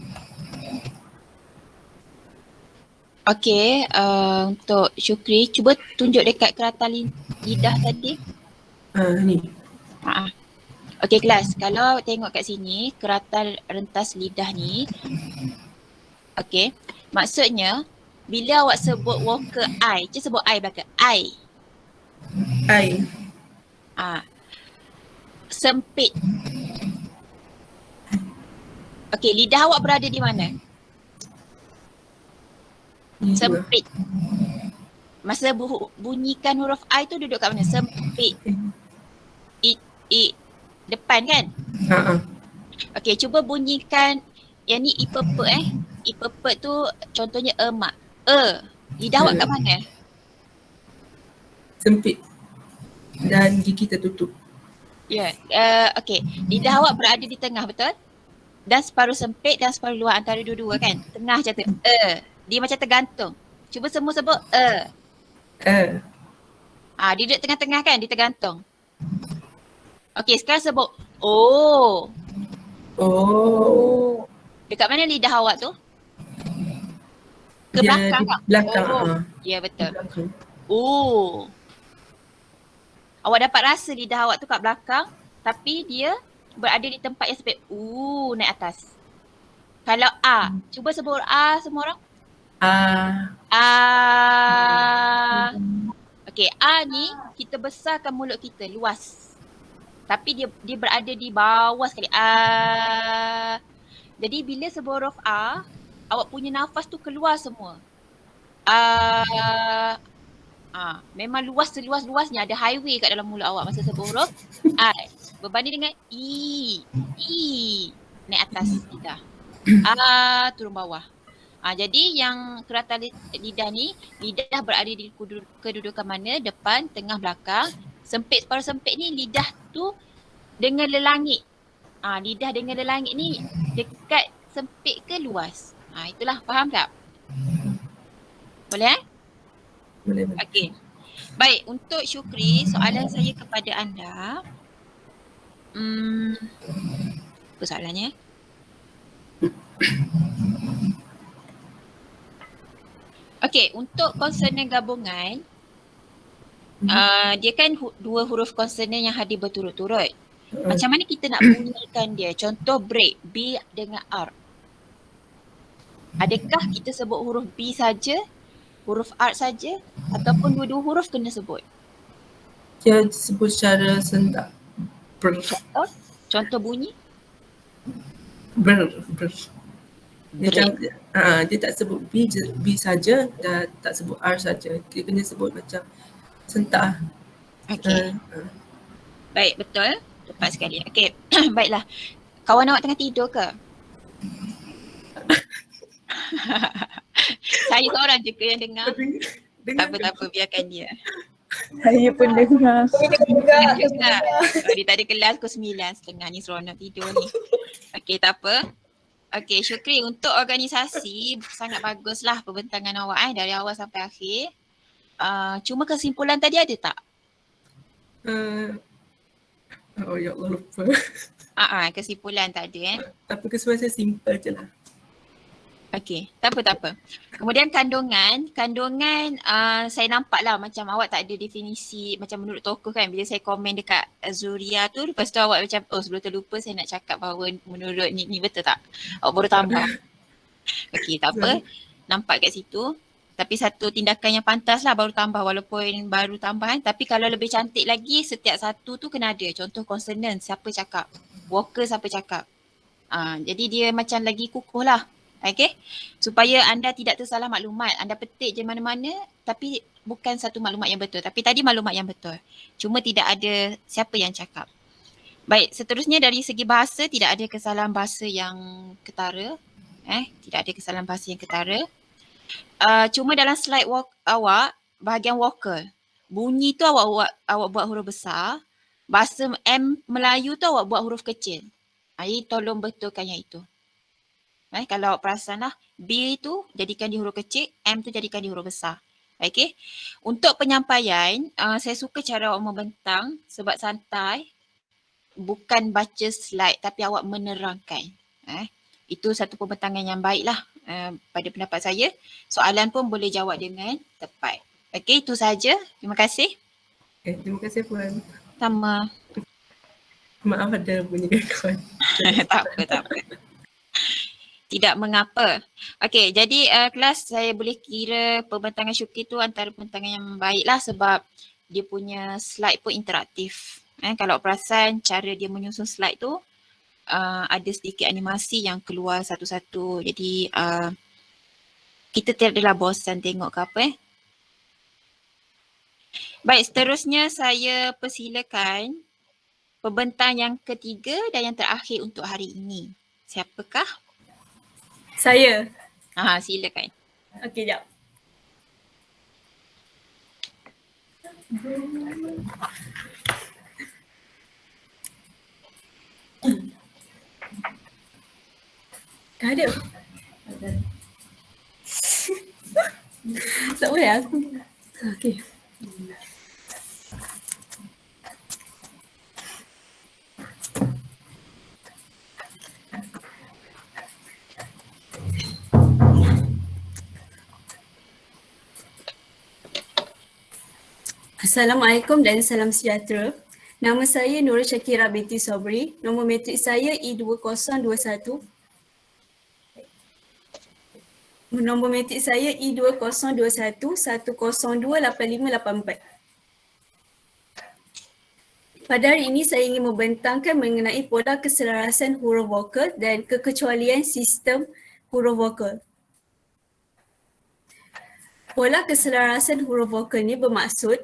A: Okey, untuk Syukri, cuba tunjuk dekat keratan lidah tadi.
F: Ni.
A: Okey kelas, kalau tengok kat sini, keratan rentas lidah ni, okey, maksudnya bila awak sebut walker I, je sebut I belakang, I. Sempit. Okey, lidah awak berada di mana? Sempit. Masa bunyikan huruf I tu duduk kat mana? Sempit. I depan kan? Okey, cuba bunyikan yang ni ipepek Ipepek tu contohnya mak. Lidah awak kat mana?
F: Sempit. Dan gigi tertutup.
A: Ya. Okey, lidah awak berada di tengah, betul? Dan separuh sempit dan separuh luar antara dua-dua kan? Tengah macam tu. Dia macam tergantung. Cuba semua sebut dia duduk tengah-tengah kan? Dia tergantung. Okey, sekarang sebut Dekat mana lidah awak tu? Ke belakang tak?
F: Belakang.
A: Ya, betul. Awak dapat rasa lidah awak tu kat belakang, tapi dia berada di tempat yang sempit. Naik atas. Kalau cuba sebut semua orang. Okey, ni kita besarkan mulut kita luas. Tapi dia berada di bawah sekali. Jadi bila sebut huruf awak punya nafas tu keluar semua. Memang luas seluas-luasnya, ada highway kat dalam mulut awak masa sebut huruf I. Berbanding dengan I. Naik atas lidah. Turun bawah. Jadi yang keratan lidah ni, lidah berada di kedudukan mana? Depan, tengah, belakang. Sempit, separuh sempit ni lidah tu dengan lelangit. Lidah dengan lelangit ni dekat sempit ke luas? Itulah, faham tak? Boleh
F: Boleh.
A: Okey. Baik, untuk Syukri, soalan saya kepada anda. Apa soalannya? Okey, untuk konsonan gabungan, dia kan dua huruf konsonan yang hadir berturut-turut. Macam mana kita nak bunyikan dia? Contoh break, B dengan R. Adakah kita sebut huruf B saja, huruf R saja, ataupun dua-dua huruf kena sebut?
F: Dia sebut secara sentak.
A: Contoh bunyi?
F: Ber. Dia tak sebut B saja dan tak sebut R saja. Dia kena sebut macam sentak.
A: Okey. Baik, betul. Tepat sekali. Okey. Baiklah. Kawan awak tengah tidur ke? Saya seorang je ke yang dengar? Tak apa, biarkan dia.
B: Saya pun dengar.
A: Dia tak ada kelas pukul 9:30 ni, seronok tidur ni. Okey, tak apa. Okey, Syukri, untuk organisasi sangat baguslah perbentangan awak dari awal sampai akhir. Cuma kesimpulan tadi ada tak?
F: Ya Allah, lupa.
A: Kesimpulan tak ada
F: Tapi kesimpulan saya simple je lah.
A: Okey, tak apa. Kemudian kandungan saya nampak lah macam awak tak ada definisi macam menurut tokoh kan, bila saya komen dekat Zuria tu, lepas tu awak macam sebelum terlupa saya nak cakap bahawa menurut ni betul tak? Awak baru tambah. Okey, tak apa. Nampak kat situ. Tapi satu tindakan yang pantas lah baru tambah walaupun baru tambahan. Tapi kalau lebih cantik lagi, setiap satu tu kena ada. Contoh konsonan, siapa cakap? Walker siapa cakap? Jadi dia macam lagi kukuh lah. Okay? Supaya anda tidak tersalah maklumat. Anda petik je mana-mana tapi bukan satu maklumat yang betul. Tapi tadi maklumat yang betul. Cuma tidak ada siapa yang cakap. Baik, seterusnya dari segi bahasa, tidak ada kesalahan bahasa yang ketara. Tidak ada kesalahan bahasa yang ketara. Cuma dalam slide awak, bahagian vocal, bunyi tu awak buat huruf besar. Bahasa Melayu tu awak buat huruf kecil. Jadi tolong betulkan yang itu. Kalau awak perasan lah, B tu jadikan di huruf kecil, M tu jadikan di huruf besar. Okay. Untuk penyampaian, saya suka cara awak membentang sebab santai. Bukan baca slide tapi awak menerangkan. Itu satu pembentangan yang baik lah. pada pendapat saya. Soalan pun boleh jawab dengan tepat. Okey, itu saja. Terima kasih.
F: Terima kasih Puan.
A: Sama.
F: Maaf ada bunyi gangguan.
A: tak apa. Tidak mengapa. Okey, jadi kelas saya boleh kira pembentangan Syukri tu antara pembentangan yang baik lah sebab dia punya slide pun interaktif. Kalau perasan cara dia menyusun slide tu ada sedikit animasi yang keluar satu-satu. Jadi kita tiadalah bosan tengok ke apa. Baik, seterusnya saya persilakan pembentang yang ketiga dan yang terakhir untuk hari ini. Siapakah?
B: Saya.
A: Silakan.
B: Okey, jap. Tak ada. Tak boleh aku. Okey. Assalamualaikum dan salam sejahtera. Nama saya Nurul Syakira binti Sobri. Nombor matrik saya E2021. Nombor matrik saya E2021 1028584. Pada hari ini saya ingin membentangkan mengenai pola keselarasan huruf vokal dan kekecualian sistem huruf vokal. Pola keselarasan huruf vokal ni bermaksud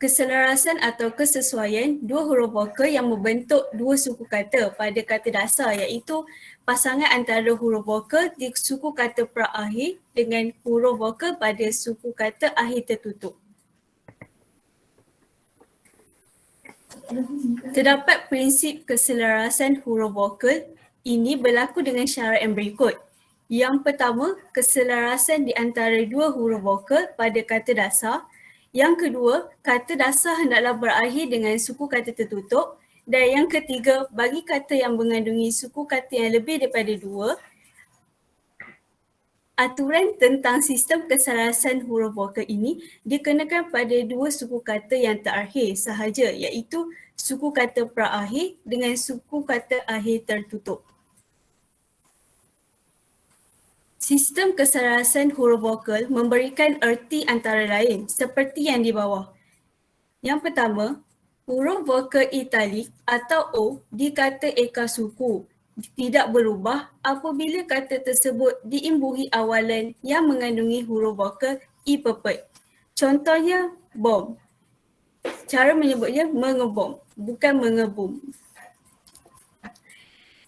B: keselarasan atau kesesuaian dua huruf vokal yang membentuk dua suku kata pada kata dasar, iaitu pasangan antara huruf vokal di suku kata pra-akhir dengan huruf vokal pada suku kata akhir tertutup. Terdapat prinsip keselarasan huruf vokal ini berlaku dengan syarat yang berikut. Yang pertama, keselarasan di antara dua huruf vokal pada kata dasar. Yang kedua, kata dasar hendaklah berakhir dengan suku kata tertutup. Dan yang ketiga, bagi kata yang mengandungi suku kata yang lebih daripada dua, aturan tentang sistem keselarasan huruf vokal ini dikenakan pada dua suku kata yang terakhir sahaja, iaitu suku kata pra-akhir dengan suku kata akhir tertutup. Sistem keselarasan huruf vokal memberikan erti antara lain seperti yang di bawah. Yang pertama, huruf vokal italik atau O di kata eka suku tidak berubah apabila kata tersebut diimbuhi awalan yang mengandungi huruf vokal I pepet. Contohnya, bom. Cara menyebutnya mengebom, bukan mengebum.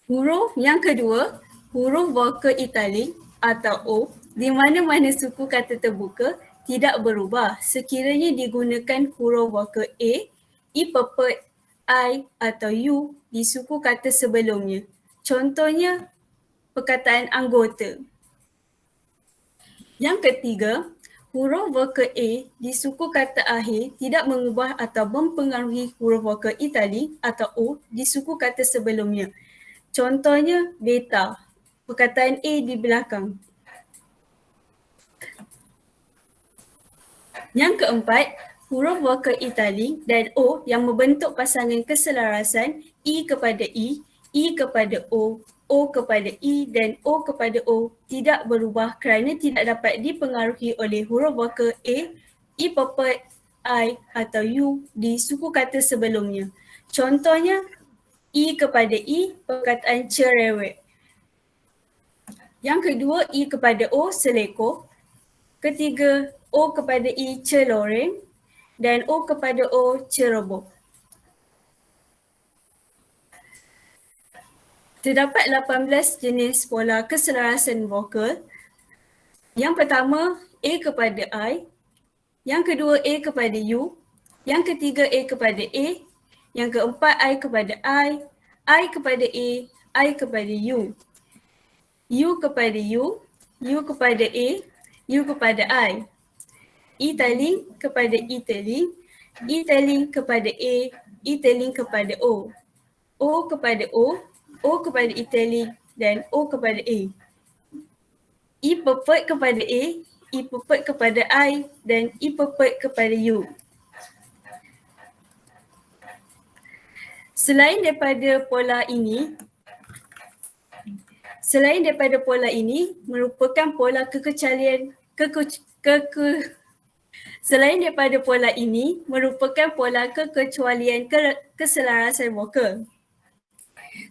B: Huruf yang kedua, huruf vokal italik atau O di mana-mana suku kata terbuka tidak berubah sekiranya digunakan huruf vokal A, I pepet, I atau U di suku kata sebelumnya. Contohnya, perkataan anggota. Yang ketiga, huruf vokal A di suku kata akhir tidak mengubah atau mempengaruhi huruf vokal italik atau O di suku kata sebelumnya. Contohnya, beta. Perkataan A di belakang. Yang keempat, huruf vokal italik dan O yang membentuk pasangan keselarasan I kepada I kepada O kepada I dan O kepada O tidak berubah kerana tidak dapat dipengaruhi oleh huruf vokal A, I pepet, I atau U di suku kata sebelumnya. Contohnya, I kepada I, perkataan cerewet. Yang kedua, I kepada O, selekor. Ketiga, O kepada I, celoreng. Dan O kepada O, ceroboh. Terdapat 18 jenis pola keselarasan vokal. Yang pertama, A kepada I. Yang kedua, A kepada U. Yang ketiga, A kepada A. Yang keempat, I kepada I kepada A, I kepada U. U kepada U kepada A, U kepada I. Italik kepada italik, italik kepada A, italik kepada O. O kepada O kepada italik dan O kepada A. E purport kepada A, E purport kepada I dan E purport kepada U. Selain daripada pola ini merupakan pola kekecualian Selain daripada pola ini merupakan pola kekecualian keselarasan vokal.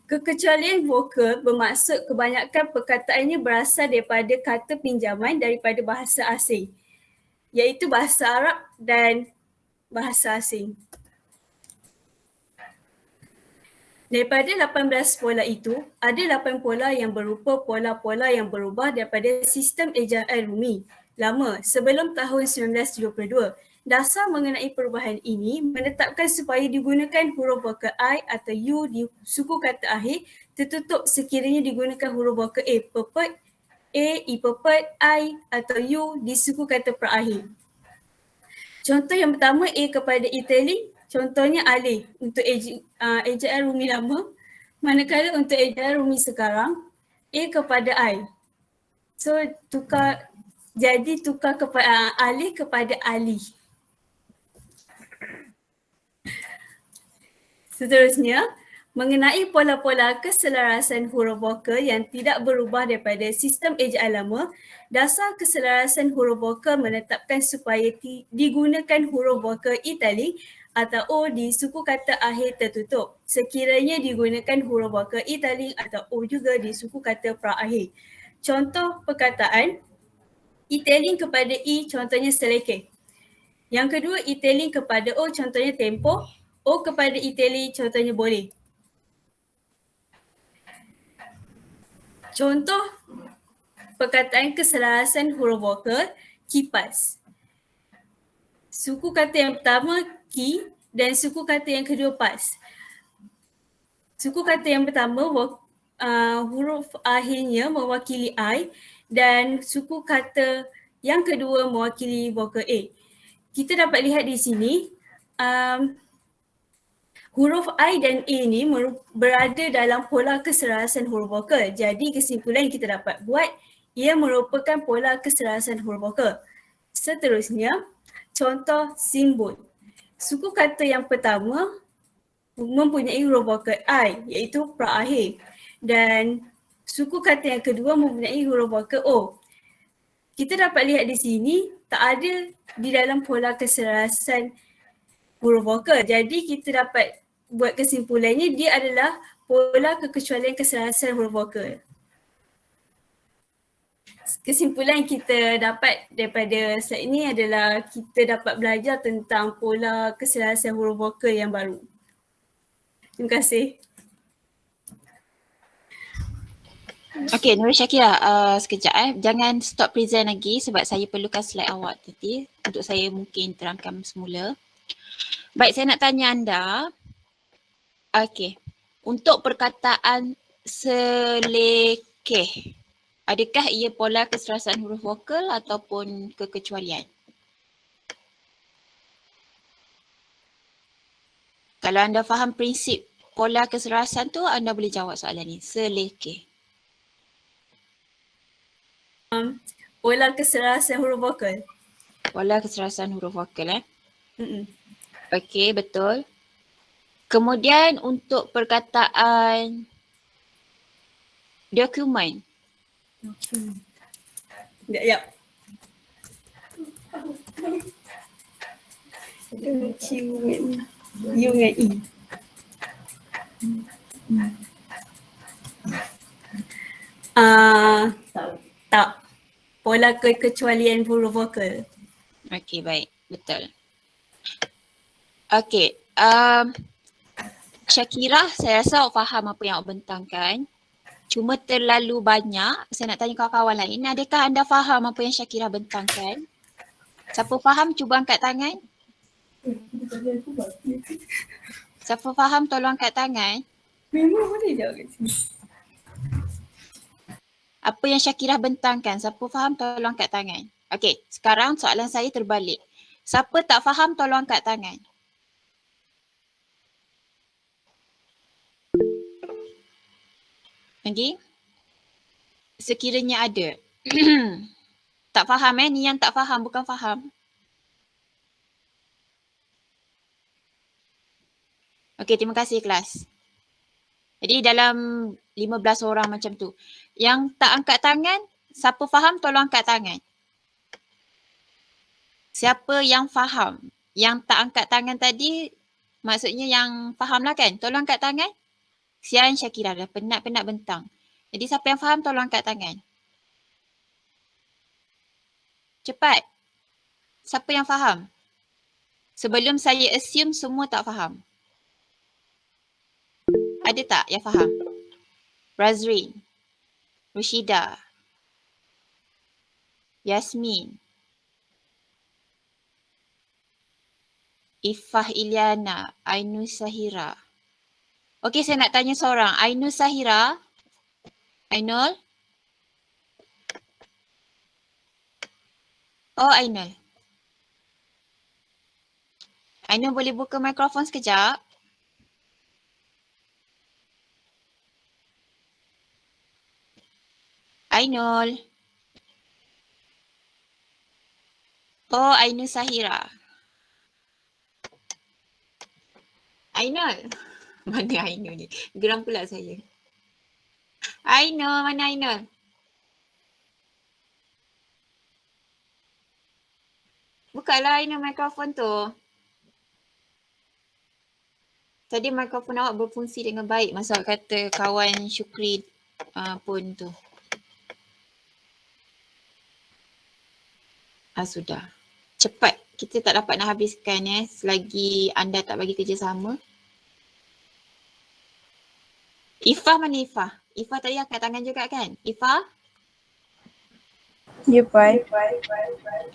B: Kekecualian vokal bermaksud kebanyakan perkataannya berasal daripada kata pinjaman daripada bahasa asing, iaitu bahasa Arab dan bahasa asing. Daripada 18 pola itu, ada 8 pola yang berupa pola-pola yang berubah daripada sistem ejaan Rumi lama sebelum tahun 1972. Dasar mengenai perubahan ini menetapkan supaya digunakan huruf vokal I atau U di suku kata akhir tertutup sekiranya digunakan huruf vokal A, purport A, E purport I atau U di suku kata perakhir. Contoh yang pertama, A kepada Italic, contohnya alif untuk ejaan Rumi lama, manakala untuk ejaan Rumi sekarang, A kepada I. So tukar kepada alif kepada ali. Seterusnya, mengenai pola-pola keselarasan huruf vokal yang tidak berubah daripada sistem ejaan lama, dasar keselarasan huruf vokal menetapkan supaya digunakan huruf vokal italik atau O di suku kata akhir tertutup sekiranya digunakan huruf vokal italik atau O juga di suku kata perakhir. Contoh perkataan, italik kepada I, contohnya selekeh. Yang kedua, italik kepada O, contohnya tempoh. O kepada italik, contohnya boleh. Contoh perkataan keselarasan huruf vokal, kipas. Suku kata yang pertama ki dan suku kata yang kedua pas. Suku kata yang pertama huruf akhirnya mewakili I dan suku kata yang kedua mewakili vokal A. Kita dapat lihat di sini huruf I dan A ni berada dalam pola keselarasan huruf vokal. Jadi kesimpulan yang kita dapat buat, ia merupakan pola keselarasan huruf vokal. Seterusnya, contoh simbol. Suku kata yang pertama mempunyai huruf vokal I, iaitu perakhir. Dan suku kata yang kedua mempunyai huruf vokal O. Kita dapat lihat di sini, tak ada di dalam pola keselarasan huruf vokal. Jadi kita dapat buat kesimpulannya, dia adalah pola kekecualian keselarasan huruf vokal. Kesimpulan kita dapat daripada slide ini adalah kita dapat belajar tentang pola keselarasan huruf vokal yang baru. Terima kasih.
A: Okay, Nur Syakira, sekejap jangan stop present lagi sebab saya perlukan slide awak tadi untuk saya mungkin terangkan semula. Baik, saya nak tanya anda. Okay, untuk perkataan selekeh, adakah ia pola keselarasan huruf vokal ataupun kekecualian? Kalau anda faham prinsip pola keselarasan tu, anda boleh jawab soalan ni. Selekeh.
B: Pola keselarasan huruf vokal.
A: Pola keselarasan huruf vokal Okey, betul. Kemudian untuk perkataan dokumen.
B: Ya. Dokumen. U dengan E. Tak. Pola kekecualian huruf vokal.
A: Okey, baik. Betul. Okey. Syakira, saya rasa awak faham apa yang awak bentangkan. Cuma terlalu banyak. Saya nak tanya kawan-kawan lain. Adakah anda faham apa yang Syakira bentangkan? Siapa faham, cuba angkat tangan. Siapa faham, tolong angkat tangan.
B: Memang boleh jawab kat sini.
A: Apa yang Syakira bentangkan, siapa faham tolong angkat tangan. Okey, sekarang soalan saya terbalik. Siapa tak faham tolong angkat tangan. Okey. Sekiranya ada. Tak faham ni yang tak faham, bukan faham. Okey, terima kasih kelas. Jadi dalam 15 orang macam tu. Yang tak angkat tangan, siapa faham tolong angkat tangan. Siapa yang faham? Yang tak angkat tangan tadi, maksudnya yang faham lah kan? Tolong angkat tangan. Sian Syakira dah penat-penat bentang. Jadi siapa yang faham tolong angkat tangan. Cepat. Siapa yang faham? Sebelum saya assume semua tak faham. Ada tak yang faham? Razrin, Rushida, Yasmin, Ifah Iliana, Ainus Sahira. Okey, saya nak tanya seorang. Ainus Sahira. Ainul? Oh, Ainul. Ainul boleh buka mikrofon sekejap? Ainul. Oh, Ainul Sahira. Ainul. Mana Ainul ni? Geram pula saya. Ainul, mana Ainul? Bukalah Ainul mikrofon tu. Tadi mikrofon awak berfungsi dengan baik masa awak kata kawan Syukri pun tu. Sudah. Cepat. Kita tak dapat nak habiskan selagi anda tak bagi kerjasama. Ifah mana Ifah? Ifah tadi angkat tangan juga kan? Ifah?
I: Ya, Pak.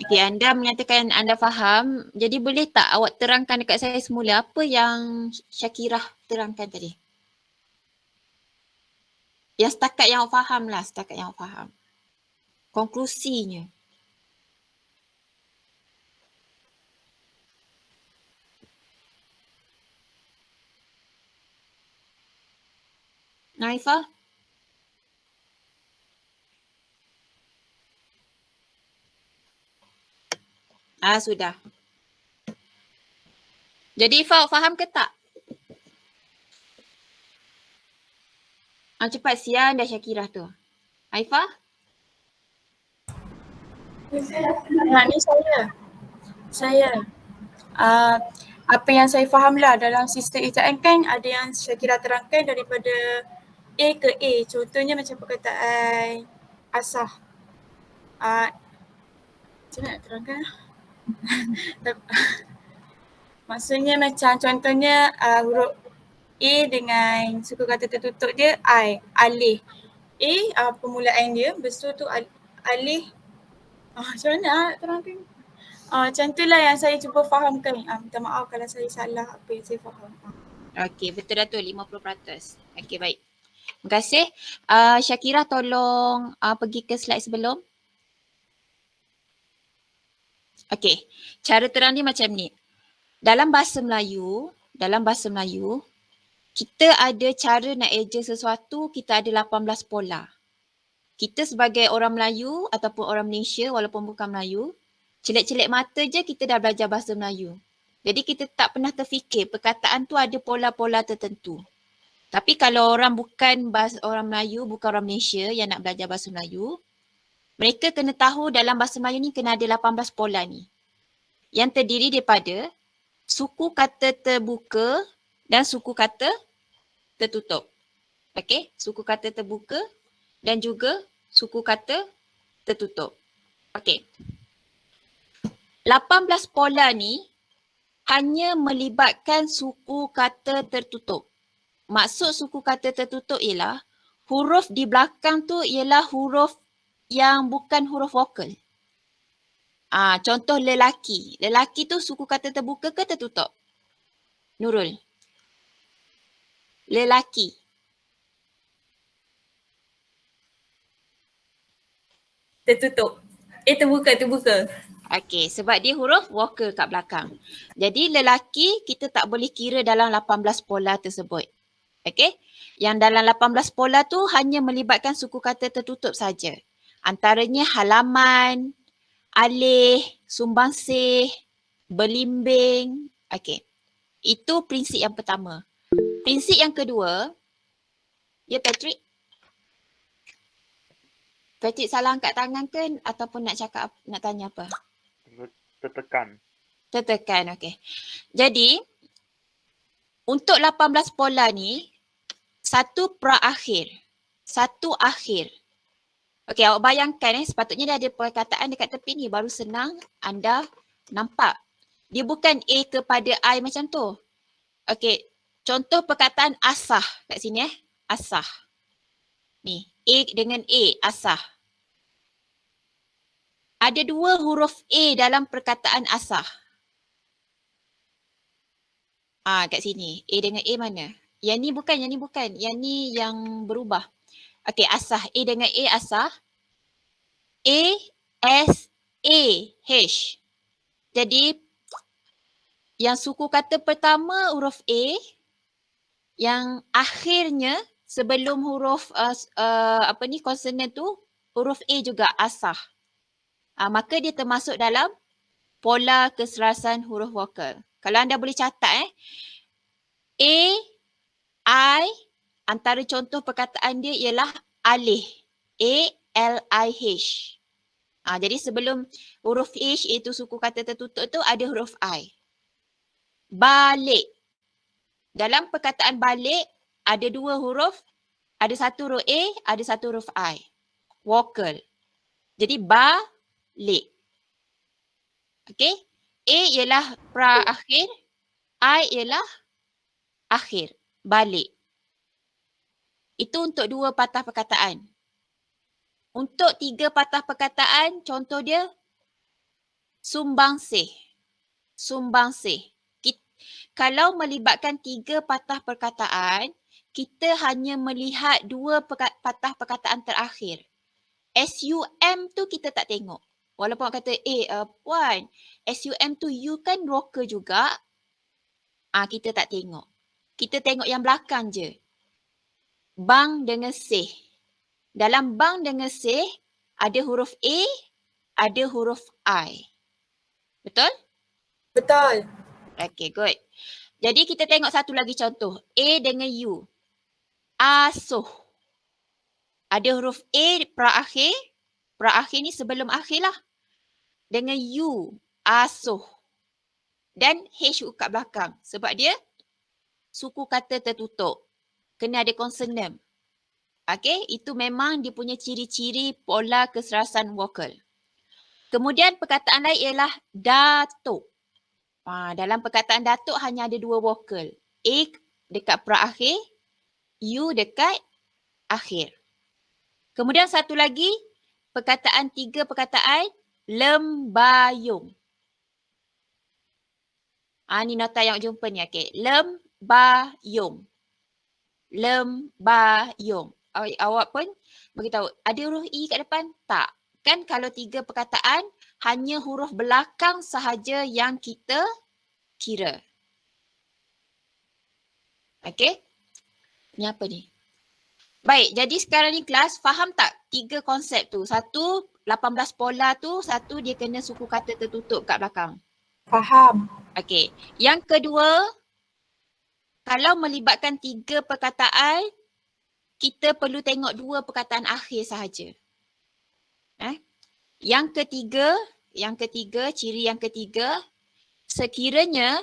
A: Okey, anda menyatakan anda faham. Jadi boleh tak awak terangkan dekat saya semula apa yang Syakirah terangkan tadi? Yang setakat yang awak faham lah, setakat yang awak faham. Konklusinya. Naifah? Sudah. Jadi Ifah faham ke tak? Cepat sian dah Syakirah tu. Aifah?
I: Ni saya. Apa yang saya faham lah dalam sistem ejaan kan ada yang Syakira terangkan daripada A ke A. Contohnya macam perkataan asah. Macam nak terangkan? Maksudnya macam contohnya huruf A dengan suku kata tertutup dia I, alih. A permulaan dia, lepas tu alih. Macam mana nak terangkan? Macam itulah yang saya cuba fahamkan. Minta maaf kalau saya salah apa yang saya faham.
A: Okey, betul dah tu 50%. Okey, baik. Terima kasih. Syakira tolong pergi ke slide sebelum. Okey, cara terang dia macam ni. Dalam bahasa Melayu, kita ada cara nak eja sesuatu, kita ada 18 pola. Kita sebagai orang Melayu ataupun orang Malaysia walaupun bukan Melayu, celik-celik mata je kita dah belajar bahasa Melayu. Jadi kita tak pernah terfikir perkataan tu ada pola-pola tertentu. Tapi kalau orang bukan orang Melayu, bukan orang Malaysia yang nak belajar bahasa Melayu, mereka kena tahu dalam bahasa Melayu ni kena ada 18 pola ni. Yang terdiri daripada suku kata terbuka dan suku kata tertutup. Okey, suku kata terbuka dan juga suku kata tertutup. Okey. 18 pola ni hanya melibatkan suku kata tertutup. Maksud suku kata tertutup ialah huruf di belakang tu ialah huruf yang bukan huruf vokal. Contoh lelaki. Lelaki tu suku kata terbuka ke tertutup? Nurul. Lelaki.
B: Tertutup. Terbuka.
A: Okey, sebab dia huruf vokal kat belakang. Jadi lelaki kita tak boleh kira dalam 18 pola tersebut. Okey? Yang dalam 18 pola tu hanya melibatkan suku kata tertutup saja. Antaranya halaman, alih, sumbangsih, belimbing. Okey. Itu prinsip yang pertama. Prinsip yang kedua, ya Patrick? Patrick salah angkat tangan ke ataupun nak cakap, nak tanya apa?
D: Tertekan.
A: Tertekan, okey. Jadi, untuk 18 pola ni, satu praakhir, satu akhir. Okey, awak bayangkan sepatutnya dia ada perkataan dekat tepi ni, baru senang anda nampak. Dia bukan A kepada I macam tu. Okey, contoh perkataan asah kat sini asah. Ni, A dengan A, asah. Ada dua huruf A dalam perkataan asah. Kat sini. A dengan A mana? Yang ni bukan, yang ni bukan. Yang ni yang berubah. Okey, asah. A dengan A, asah. A, S, A, H. Jadi, yang suku kata pertama huruf A, yang akhirnya sebelum huruf konsonan tu, huruf A juga asah. Maka dia termasuk dalam pola keserasan huruf vokal. Kalau anda boleh catat A, I, antara contoh perkataan dia ialah alih. A, L, I, H. Jadi sebelum huruf H iaitu suku kata tertutup tu ada huruf I. Balik. Dalam perkataan balik ada dua huruf. Ada satu huruf A, ada satu huruf I. Vokal. Jadi balik. Okey. A ialah pra-akhir. I ialah akhir. Balik. Itu untuk dua patah perkataan. Untuk tiga patah perkataan, contoh dia sumbangsih. Sumbangsih. Kalau melibatkan tiga patah perkataan, kita hanya melihat dua patah perkataan terakhir. SUM tu kita tak tengok. Walaupun awak kata, Puan, SUM tu you kan rocker juga. Kita tak tengok. Kita tengok yang belakang je. Bang dengan sih. Dalam bang dengan sih, ada huruf A, ada huruf I. Betul?
I: Betul.
A: Okay, good. Jadi kita tengok satu lagi contoh. A dengan U. Asuh. Ada huruf A pra-akhir. Pra-akhir ni sebelum akhir lah. Dengan U. Asuh. Dan H kat belakang. Sebab dia suku kata tertutup. Kena ada konsonan. Okay, itu memang dia punya ciri-ciri pola keserasan vokal. Kemudian perkataan lain ialah datuk. Dalam perkataan datuk hanya ada dua vokal. A dekat pra-akhir, U dekat akhir. Kemudian satu lagi, tiga perkataan lembayung. Ni nota yang jumpa ni. Okay. Lembayung. Lembayung. Awak pun beritahu, ada huruf I kat depan? Tak. Kan kalau tiga perkataan, hanya huruf belakang sahaja yang kita kira. Okay. Ni apa ni? Baik, jadi sekarang ni kelas, faham tak tiga konsep tu? Satu, 18 pola tu, satu dia kena suku kata tertutup kat belakang.
I: Faham.
A: Okay. Yang kedua, kalau melibatkan tiga perkataan, kita perlu tengok dua perkataan akhir sahaja. Yang ketiga, ciri yang ketiga, sekiranya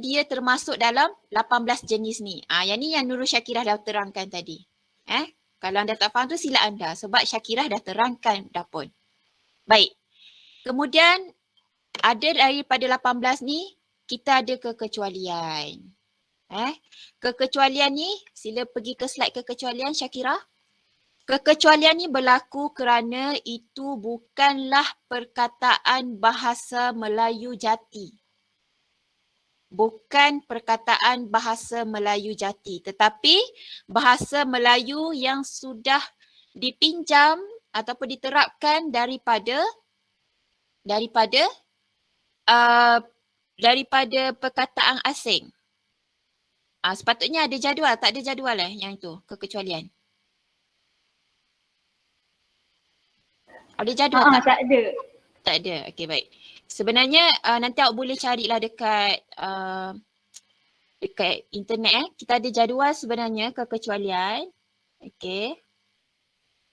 A: dia termasuk dalam 18 jenis ni. Yang ni yang Nurul Syakirah dah terangkan tadi. Kalau anda tak faham tu sila anda sebab Syakirah dah terangkan dah pun. Baik. Kemudian ada daripada 18 ni kita ada kekecualian. Kekecualian ni sila pergi ke slide kekecualian Syakirah. Kekecualian ni berlaku kerana itu bukanlah perkataan bahasa Melayu jati. Bukan perkataan bahasa Melayu jati, tetapi bahasa Melayu yang sudah dipinjam ataupun diterapkan daripada perkataan asing. Sepatutnya ada jadual, tak ada jadual yang itu, kekecualian. Ada jadual tak?
B: Tak ada.
A: Tak ada. Okey, baik. Sebenarnya nanti awak boleh carilah dekat dekat internet. Kita ada jadual sebenarnya kekecualian. Okey.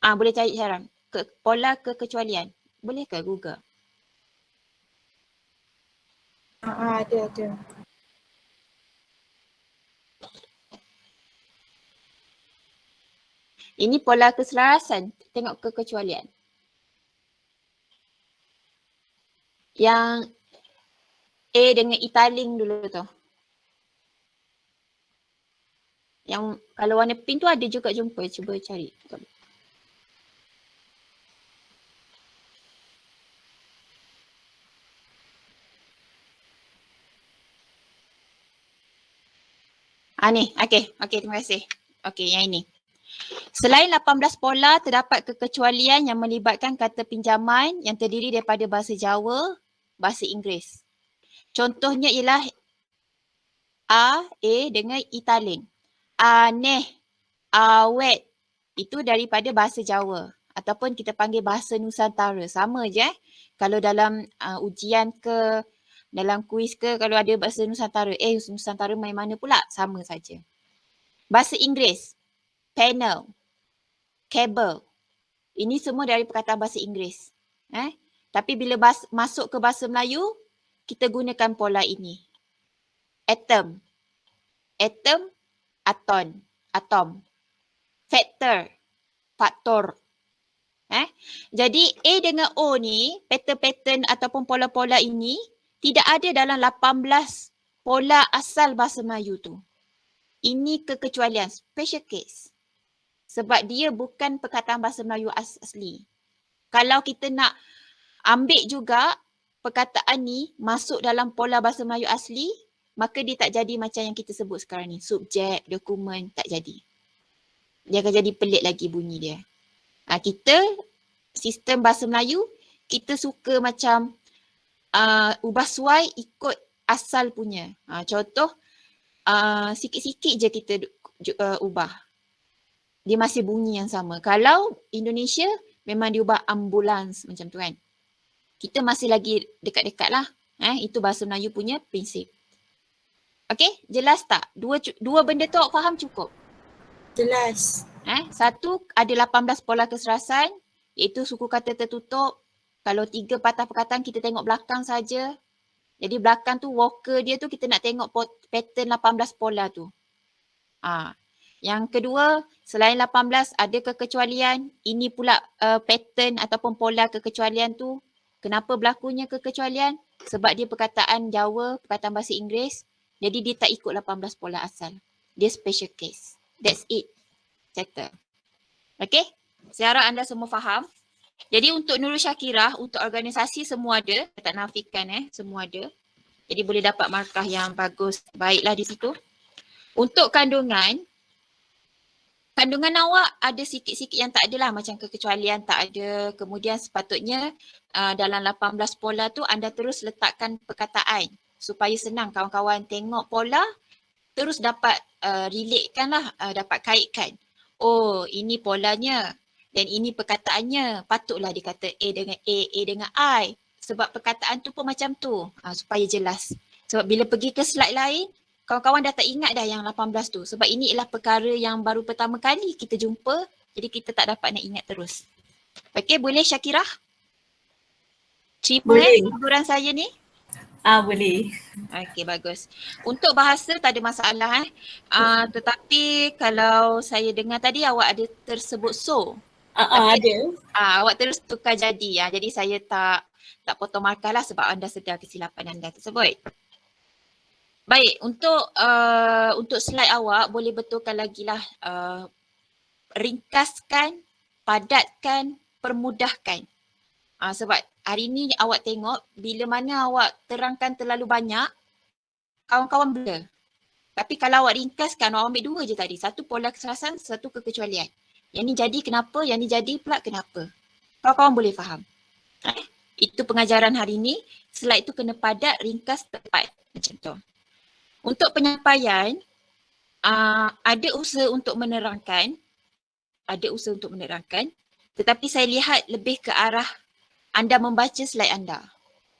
A: Boleh cari sekarang. Pola kekecualian. Boleh ke Google?
I: Ada.
A: Ini pola keselarasan. Tengok kekecualian. Yang A dengan italing dulu tu. Yang kalau warna pink tu ada juga jumpa. Cuba cari. Ni. Okey, terima kasih. Okey, yang ini. Selain 18 pola, terdapat kekecualian yang melibatkan kata pinjaman yang terdiri daripada bahasa Jawa, bahasa Inggeris. Contohnya ialah A dengan italing. Aneh, awet. Itu daripada bahasa Jawa ataupun kita panggil bahasa Nusantara. Sama je Kalau dalam ujian ke, dalam kuis ke, kalau ada bahasa Nusantara, Nusantara main mana pula? Sama saja. Bahasa Inggeris, panel, cable. Ini semua dari perkataan bahasa Inggeris. Tapi bila masuk ke bahasa Melayu, kita gunakan pola ini. Atom, atom. Factor, faktor. Jadi A dengan O ni, pattern-pattern ataupun pola-pola ini tidak ada dalam 18 pola asal bahasa Melayu tu. Ini kekecualian, special case. Sebab dia bukan perkataan bahasa Melayu asli. Kalau kita nak ambil juga perkataan ni masuk dalam pola bahasa Melayu asli, maka dia tak jadi macam yang kita sebut sekarang ni. Subjek, dokumen, tak jadi. Dia akan jadi pelik lagi bunyi dia. Kita, sistem bahasa Melayu, kita suka macam ubah suai ikut asal punya. Contoh, sikit-sikit je kita ubah. Dia masih bunyi yang sama. Kalau Indonesia, memang diubah ambulans macam tu kan. Kita masih lagi dekat-dekat lah. Itu bahasa Melayu punya prinsip. Okey, jelas tak? Dua benda tu awak faham cukup?
I: Jelas.
A: Satu, ada 18 pola keserasan, iaitu suku kata tertutup. Kalau 3 patah perkataan, kita tengok belakang saja. Jadi belakang tu, walker dia tu kita nak tengok pattern 18 pola tu. Yang kedua, selain 18, ada kekecualian. Ini pula pattern ataupun pola kekecualian tu. Kenapa berlakunya kekecualian? Sebab dia perkataan Jawa, perkataan bahasa Inggeris. Jadi dia tak ikut 18 pola asal. Dia special case. That's it. Settle. Okay? Saya harap anda semua faham. Jadi untuk Nurul Syakirah, untuk organisasi semua ada. Saya tak nafikan semua ada. Jadi boleh dapat markah yang bagus. Baiklah di situ. Untuk kandungan awak ada sikit-sikit yang tak adalah. Macam kekecualian tak ada. Kemudian sepatutnya dalam 18 pola tu anda terus letakkan perkataan. Supaya senang kawan-kawan tengok pola. Terus dapat relatekan lah, dapat kaitkan. Oh, ini polanya dan ini perkataannya. Patutlah dikata A dengan I. Sebab perkataan tu pun macam tu. Supaya jelas. Sebab bila pergi ke slide lain, kawan-kawan dah tak ingat dah yang 18 tu. Sebab ini ialah perkara yang baru pertama kali kita jumpa. Jadi kita tak dapat nak ingat terus. Okey, boleh Syakirah? Terima hiburan saya ni?
B: Boleh.
A: Okey, bagus. Untuk bahasa tak ada masalah tetapi kalau saya dengar tadi awak ada tersebut so.
B: Ada.
A: Awak terus tukar jadi. Jadi saya tak potong markah lah sebab anda sedar kesilapan anda tersebut. Baik, untuk slide awak boleh betulkan lagi lah. Ringkaskan, padatkan, permudahkan. Sebab hari ni awak tengok bila mana awak terangkan terlalu banyak, kawan-kawan blur. Tapi kalau awak ringkaskan, awak ambil 2 je tadi. Satu pola keserasan, satu kekecualian. Yang ni jadi kenapa, yang ni jadi pula kenapa. Kawan-kawan boleh faham. Itu pengajaran hari ni. Slide tu kena padat, ringkas, tepat. Macam tu. Untuk penyampaian, ada usaha untuk menerangkan. Tetapi saya lihat lebih ke arah anda membaca slide anda.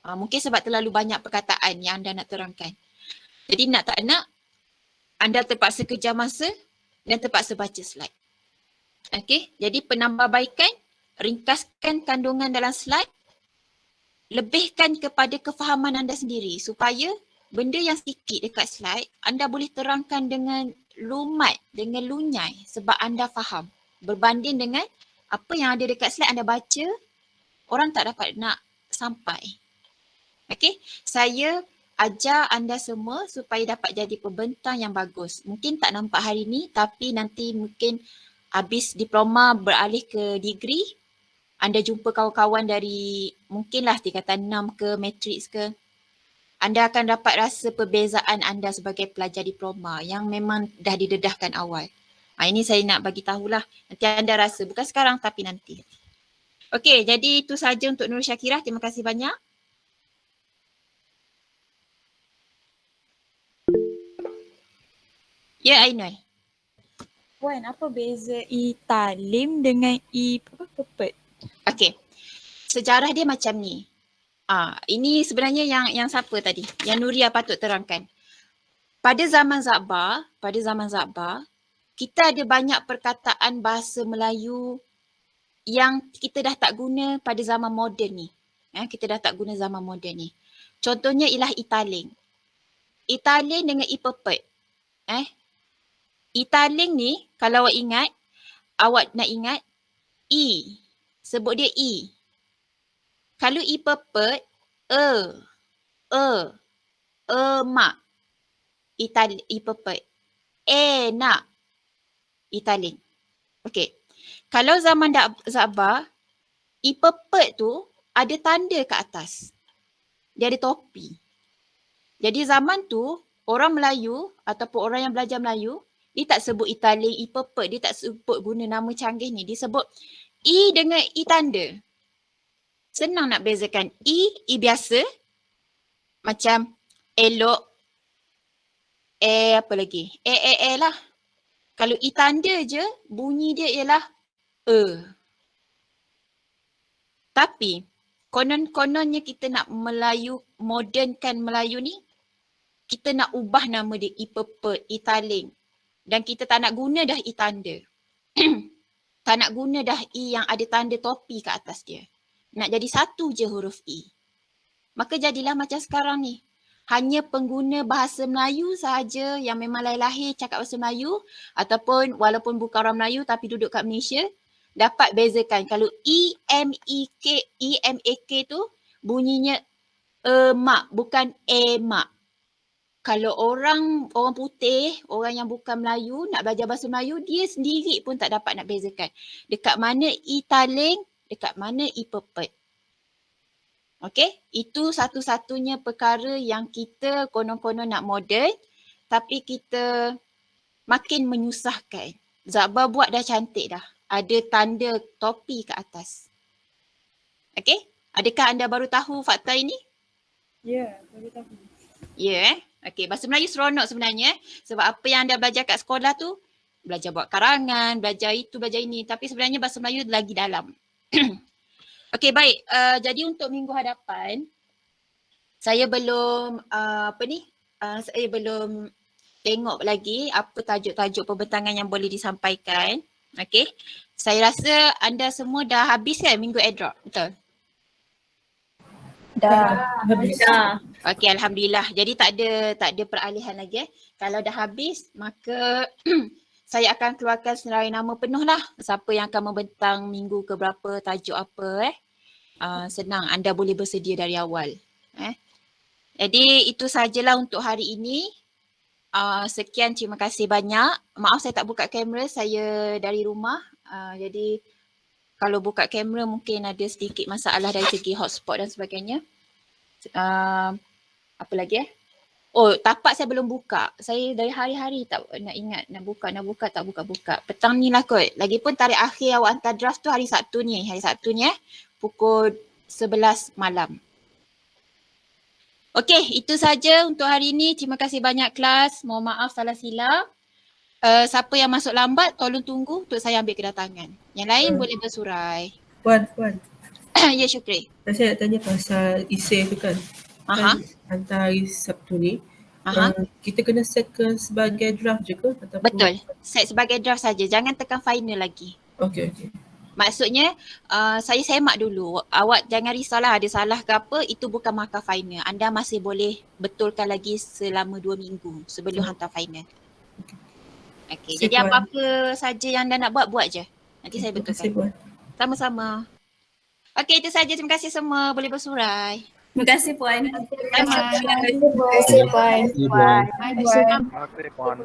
A: Mungkin sebab terlalu banyak perkataan yang anda nak terangkan. Jadi nak tak nak, anda terpaksa kejar masa dan terpaksa baca slide. Okey, jadi penambahbaikan, ringkaskan kandungan dalam slide, lebihkan kepada kefahaman anda sendiri supaya benda yang sikit dekat slide anda boleh terangkan dengan lumat, dengan lunyai sebab anda faham. Berbanding dengan apa yang ada dekat slide anda baca, orang tak dapat nak sampai. Okey, saya ajar anda semua supaya dapat jadi pembentang yang bagus. Mungkin tak nampak hari ni tapi nanti mungkin habis diploma beralih ke degree, anda jumpa kawan-kawan dari mungkinlah tingkatan 6 ke matrix ke, anda akan dapat rasa perbezaan anda sebagai pelajar diploma yang memang dah didedahkan awal. Ini saya nak bagi tahulah. Nanti anda rasa, bukan sekarang tapi nanti. Okey, jadi itu saja untuk Nur Syakirah. Terima kasih banyak. Ya, Ainul.
I: Puan, apa beza i-talim dengan i-pepet?
A: Okey. Sejarah dia macam ni. Ini sebenarnya yang siapa tadi? Yang Nuria patut terangkan. Pada zaman Zakbar, kita ada banyak perkataan bahasa Melayu yang kita dah tak guna pada zaman moden ni. Kita dah tak guna zaman moden ni. Contohnya ialah italing. Italing dengan i-pepet. Italing ni kalau awak nak ingat i. Sebut dia i. Kalau i-pepet, mak. I-pepet. Nak. Italing. Okey. Kalau zaman Zakbar, i-pepet tu ada tanda kat atas. Dia ada topi. Jadi zaman tu orang Melayu ataupun orang yang belajar Melayu, dia tak sebut italing, i-pepet, dia tak sebut guna nama canggih ni. Dia sebut i dengan i tanda. Senang nak bezakan. I biasa. Macam elok. Apa lagi? Lah. Kalau i tanda je, bunyi dia ialah Tapi, konon-kononnya kita nak modernkan Melayu ni, kita nak ubah nama dia i-pepet, i-taling. Dan kita tak nak guna dah i tanda. Tak nak guna dah i yang ada tanda topi kat atas dia. Nak jadi satu je huruf i. Maka jadilah macam sekarang ni. Hanya pengguna bahasa Melayu sahaja yang memang lahir cakap bahasa Melayu ataupun walaupun bukan orang Melayu tapi duduk kat Malaysia dapat bezakan. Kalau EMAK tu bunyinya mak, bukan mak. Kalau orang putih, orang yang bukan Melayu nak belajar bahasa Melayu, dia sendiri pun tak dapat nak bezakan. Dekat mana i-taling, dekat mana i-pepet. Okey, itu satu-satunya perkara yang kita konon-konon nak moden tapi kita makin menyusahkan. Zakbar buat dah cantik dah. Ada tanda topi kat atas. Okey, adakah anda baru tahu fakta ini?
I: Ya, baru tahu.
A: Ya, okey, bahasa Melayu seronok sebenarnya sebab apa yang anda belajar kat sekolah tu, belajar buat karangan, belajar itu, belajar ini, tapi sebenarnya bahasa Melayu lagi dalam. Okey, baik. Jadi untuk minggu hadapan, saya belum saya belum tengok lagi apa tajuk-tajuk pembentangan yang boleh disampaikan. Okey. Saya rasa anda semua dah habis kan minggu airdrop, betul?
F: Habis.
A: Okey, alhamdulillah. Jadi tak ada peralihan lagi. Kalau dah habis, maka saya akan keluarkan senarai nama penuh lah. Siapa yang akan membentang minggu ke berapa, tajuk apa senang, anda boleh bersedia dari awal. Jadi itu sajalah untuk hari ini. Sekian, terima kasih banyak. Maaf saya tak buka kamera, saya dari rumah. Jadi kalau buka kamera mungkin ada sedikit masalah dari segi hotspot dan sebagainya. Apa lagi tapak saya belum buka. Saya dari hari-hari tak nak ingat nak buka tak buka. Petang ni lah kot. Lagipun tarikh akhir awak hantar draft tu hari Sabtu ni. Pukul 11 malam. Okey, itu saja untuk hari ini. Terima kasih banyak kelas. Mohon maaf salah silap. Siapa yang masuk lambat tolong tunggu untuk saya ambil kedatangan. Yang lain boleh bersurai.
F: Puan.
A: Ya, Syukri.
F: Saya nak tanya pasal isi tu kan.
A: Aha.
F: Kan hantar hari Sabtu ni.
A: Aha.
F: Kita kena set ke sebagai draft je ke? Ataupun...
A: Betul. Set sebagai draft saja. Jangan tekan final lagi.
F: Okey.
A: Maksudnya saya semak dulu. Awak jangan risaulah ada salah ke apa. Itu bukan markah final. Anda masih boleh betulkan lagi selama 2 minggu sebelum hantar final. Okey. Jadi
F: Puan.
A: apa-apa saja yang anda nak buat je. Nanti saya
F: Terima kasih,
A: betulkan.
F: Puan.
A: Sama-sama. Okey, itu saja. Terima kasih semua. Boleh bersurai.
B: Terima kasih Puan.
C: Terima kasih, Puan.
D: Terima kasih, Puan.